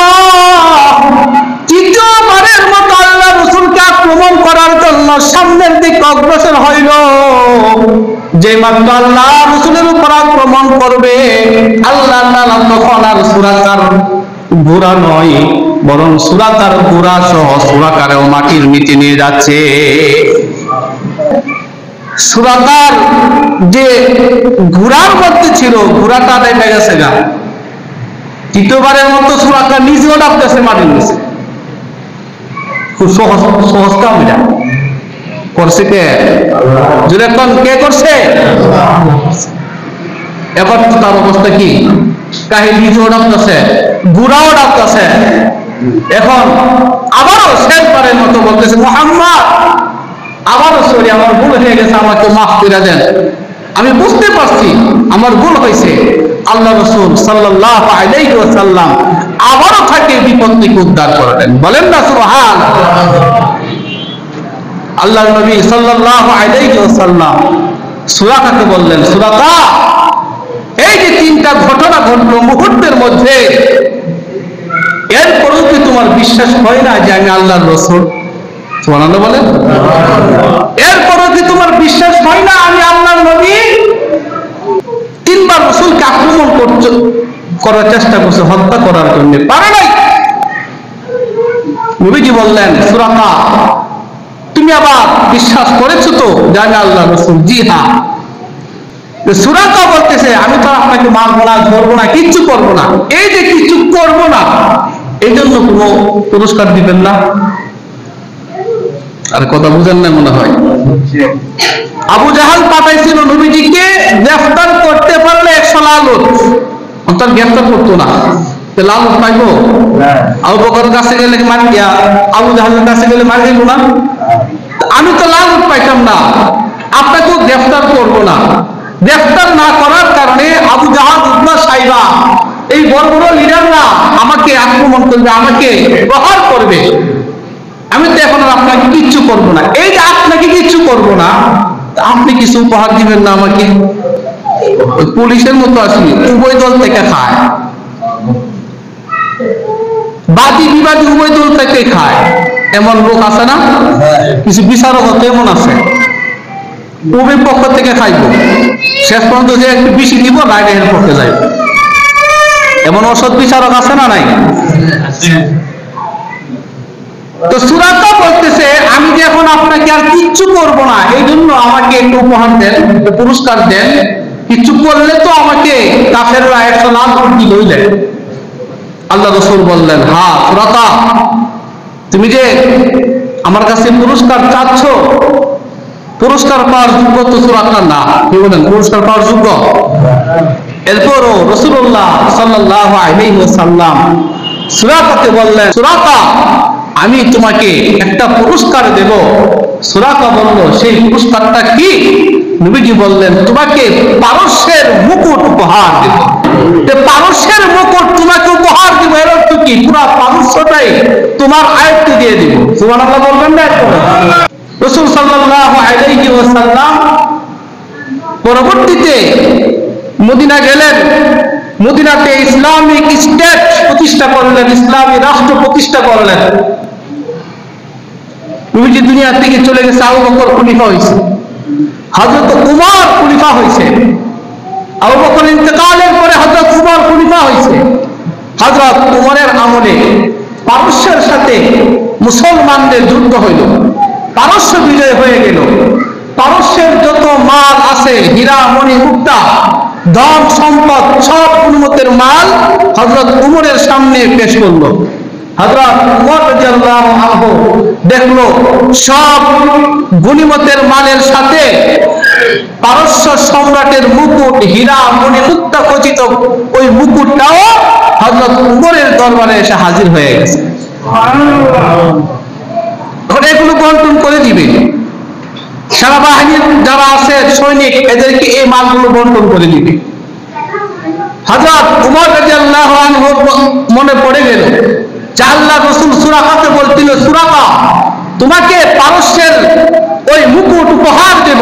তৃতীয়বারের মতো আল্লাহ রাসূলকে আক্রমণ করার জন্য সামনের দিকে অগ্রসর হইল। যে মাত্র আল্লাহ রাসূলের উপর আক্রমণ করবে, আল্লাহ তাআলা তখন আর সুরাকার ঘোড়া নয়, বরং সুরাকার ঘোড়া সহ সুরাকারেও মাটির নিচে নিয়ে যাচ্ছে। সুরাকার যে ঘোড়ার মধ্যে ছিল, ঘোড়াটা নেমে গেছে গা। তৃতীয়বারের মতো সুরাকার নিজেও ডাকতেছে মাটির নিচে। খুব সহজ কাম এটা করছে কে? যখন কে করছে? এবার তার অবস্থা কি? কাহিনী নিজেও ডাকতেছে, ঘোড়াও ডাকতেছে। এখন আবারও শেষবারের মতো বলতেছে, মুহাম্মদ আবারও সরি, আমার ভুল হয়ে গেছে, আমাকে মাফ করে দেন, আমি বুঝতে পারছি আমার ভুল হয়েছে। আল্লাহ রাসূল সাল্লাল্লাহু আলাইহি ওয়াসাল্লাম আবারও তাকে বিপদ থেকে উদ্ধার করলেন। বলেন না সুবহানাল্লাহ। আল্লাহ নবী সাল্লাল্লাহু আলাইহি ওয়াসাল্লাম সুরাকাকে বললেন, সুরাকা এই যে 3টা ঘটনা ঘটলো মুহূর্তের মধ্যে, এরপরেও কি তোমার বিশ্বাস হয় না যে আমি আল্লাহর রাসূল? সুবহানাল্লাহ বলেন। এরপরেও কি তোমার বিশ্বাস হয় না আমি আল্লাহর নবী? 3বার রাসূলকে আক্রমণ করার চেষ্টা করছে, হত্যা করার জন্য, পারে নাই। নবীজি বললেন, সুরাকা তুমি আবার বিশ্বাস করেছো তো যে আমি আল্লাহর রাসূল? জি হ্যাঁ। সুরাকা বলতেছে, আমি তো আপনাকে মারবো না, ধরবো না, কিচ্ছু করবো না। এই যে কিচ্ছু করবো না, এই জন্য কোনো পুরস্কার দিবেন না? আর কথা বুঝেন না মনে হয়। আবু জাহাল পাঠাইছিল নবীজিকে গ্রেফতার করতে পারলে 100 লালত, অন্তত গ্রেফতার করতো না, লালত পাইবো? আবু বকরের কাছে গেলে মারিয়া, আবু জাহালের কাছে গেলে মারি দিব না? আমি তো লালত পাইতাম না, আপনাকেও গ্রেফতার করবো না। গ্রেফতার না করার কারণে আবু জাহাল, উতবা, সাইবা এই বড় বড় লিডাররা আমাকে আক্রমণ করবে, আমাকে প্রহার করবে। আমি তো এখন আর আপনাকে কিচ্ছু করবো না। এই যে আপনাকে কিচ্ছু করবো না, আপনি কিছু উপহার দিবেন না আমাকে? পুলিশের মতো আসি, উভয় দল থেকে খায়, বাদী বিবাদী উভয় দল থেকে খায়, এমন লোক আছে না? কিছু বিচারক হতো এমন আছে, উভয় পক্ষ থেকে খাইব, শেষ পর্যন্ত যে একটু বেশি দিব রাইডের পক্ষে যাইব। এমন অসৎ বিচারক আছে না নাই? তো সুরাকা বলতেছে, আমি যে এখন আপনাকে আর কিচ্ছু করবো না, এই জন্য আমাকে একটু উপহার দেন, পুরস্কার দেন। কিচ্ছু করলে তো আমাকে কাফেররা 100 লাখ কোটি লইলেন। আল্লাহ রাসূল বললেন, হ্যাঁ সুরাকা, তুমি যে আমার কাছে পুরস্কার চাচ্ছ, পুরস্কার পাওয়ার যোগ্য তো সুরাকা না। কি বলেন, পুরস্কার পাওয়ার যোগ্য? এরপরও রাসূলুল্লাহ সাল্লাল্লাহু আলাইহি ওয়াসাল্লাম সুরাকাকে বললেন, সুরাকা আমি তোমাকে একটা পুরস্কার দেব। সুরাকা বলল, সেই পুরস্কারটা কি? নবীজি বললেন, তোমাকে পারস্যের মুকুট উপহার দেব। পারস্যের মুকুট তোমাকে উপহার দিব, এর অর্থ কি? পুরো পারস্যটাই তোমার আয়ত্তে দিয়ে দিব। সুবহানাল্লাহ বলবেন না? রাসূল সাল্লাল্লাহু আলাইহি ওয়াসাল্লাম পরবর্তীতে মদিনা গেলেন। মদিনাতে ইসলামিক স্টেট প্রতিষ্ঠা করলেন, ইসলামী রাষ্ট্র প্রতিষ্ঠা করলেন। নবীজি দুনিয়া থেকে চলে গেছে, আবু বকর খলিফা হয়েছে, হযরত উমর খলিফা হয়েছে। আবু বকর ইন্তেকালের পরে হযরত উমর খলিফা হয়েছে। হযরত উমরের আমলে পারস্যের সাথে মুসলমানদের যুদ্ধ হইল, পারস্য বিজয় হয়ে গেল। পারস্যের যত মাল আছে, হীরা মণি মুক্তা ধন সম্পদ, সব উম্মতের মাল হযরত উমরের সামনে পেশ করলো। হযরত উমর রাদিয়াল্লাহু আনহু দেখলো সব গনিমতের মালের সাথে পারস্য সম্রাটের মুকুট, হীরা মণি মুক্তা খচিত ওই মুকুটটাও হযরত উমরের দরবারে এসে হাজির হয়ে গেছে। এখন এগুলো বন্টন করে দিবে। সারা বাহিনীর যারা আছে সৈনিক, এদেরকে এই মালগুলো বন্টন করে দিবে। হযরত উমর রাদিয়াল্লাহু আনহু মনে পড়ে গেল যে আল্লাহ রাসূল সুরাকাকে বলছিল, সুরাকা তোমাকে পারস্যের ওই মুকুট উপহার দেব।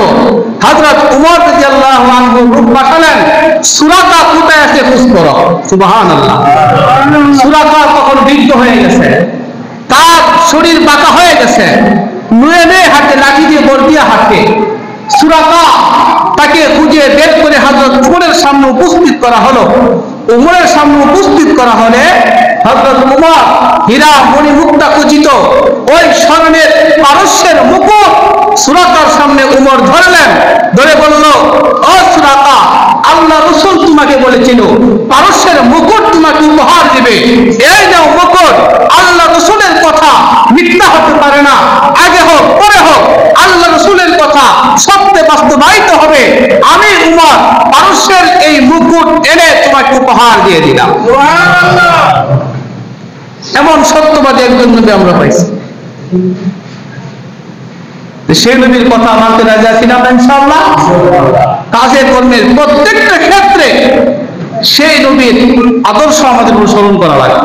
হযরত উমর রাদিয়াল্লাহু আনহু রূপ পাঠালেন, সুরাকা কোথায় আছে খোঁজ করো। সুবহানাল্লাহ। সুরাকা তখন বৃদ্ধ হয়ে গেছে, তার শরীর বাঁকা হয়ে গেছে, নুয়ে নুয়ে হাঁটে, লাঠি দিয়ে বর দিয়ে হাঁটে। সুরাকা তাকে খুঁজে বের করে হযরত উমরের সামনে উপস্থিত করা হলো। উমরের সামনে উপস্থিত করা হলে হযরত উমর হীরা মণি মুক্তা খচিত ওই স্বর্ণের পারস্যের মুকুট সুরাকার সামনে উমর ধরলেন, ধরে বলল, ও সুরাকা, আল্লাহ রাসূল তোমাকে বলেছিল পারস্যের মুকুট তোমাকে উপহার দিবে, এই নাও মুকুট। আল্লাহ রাসূলের কথা মিথ্যা হতে পারে না, আগে হোক পরে হোক আল্লাহ রাসূলের কথা সত্যে বাস্তবায়িত হবে। আমি উমর পারস্যের এই মুকুট এনে তোমাকে উপহার দিয়ে দিলাম। সুবহানাল্লাহ। এমন সত্যবাদী একজন নবী আমরা পাইছি। সেই নবীর কথা মানতে রাজি আছি না ইনশাআল্লাহ? কাজে কর্মের প্রত্যেকটা ক্ষেত্রে সেই নবীর আদর্শ আমাদের অনুসরণ করা লাগে।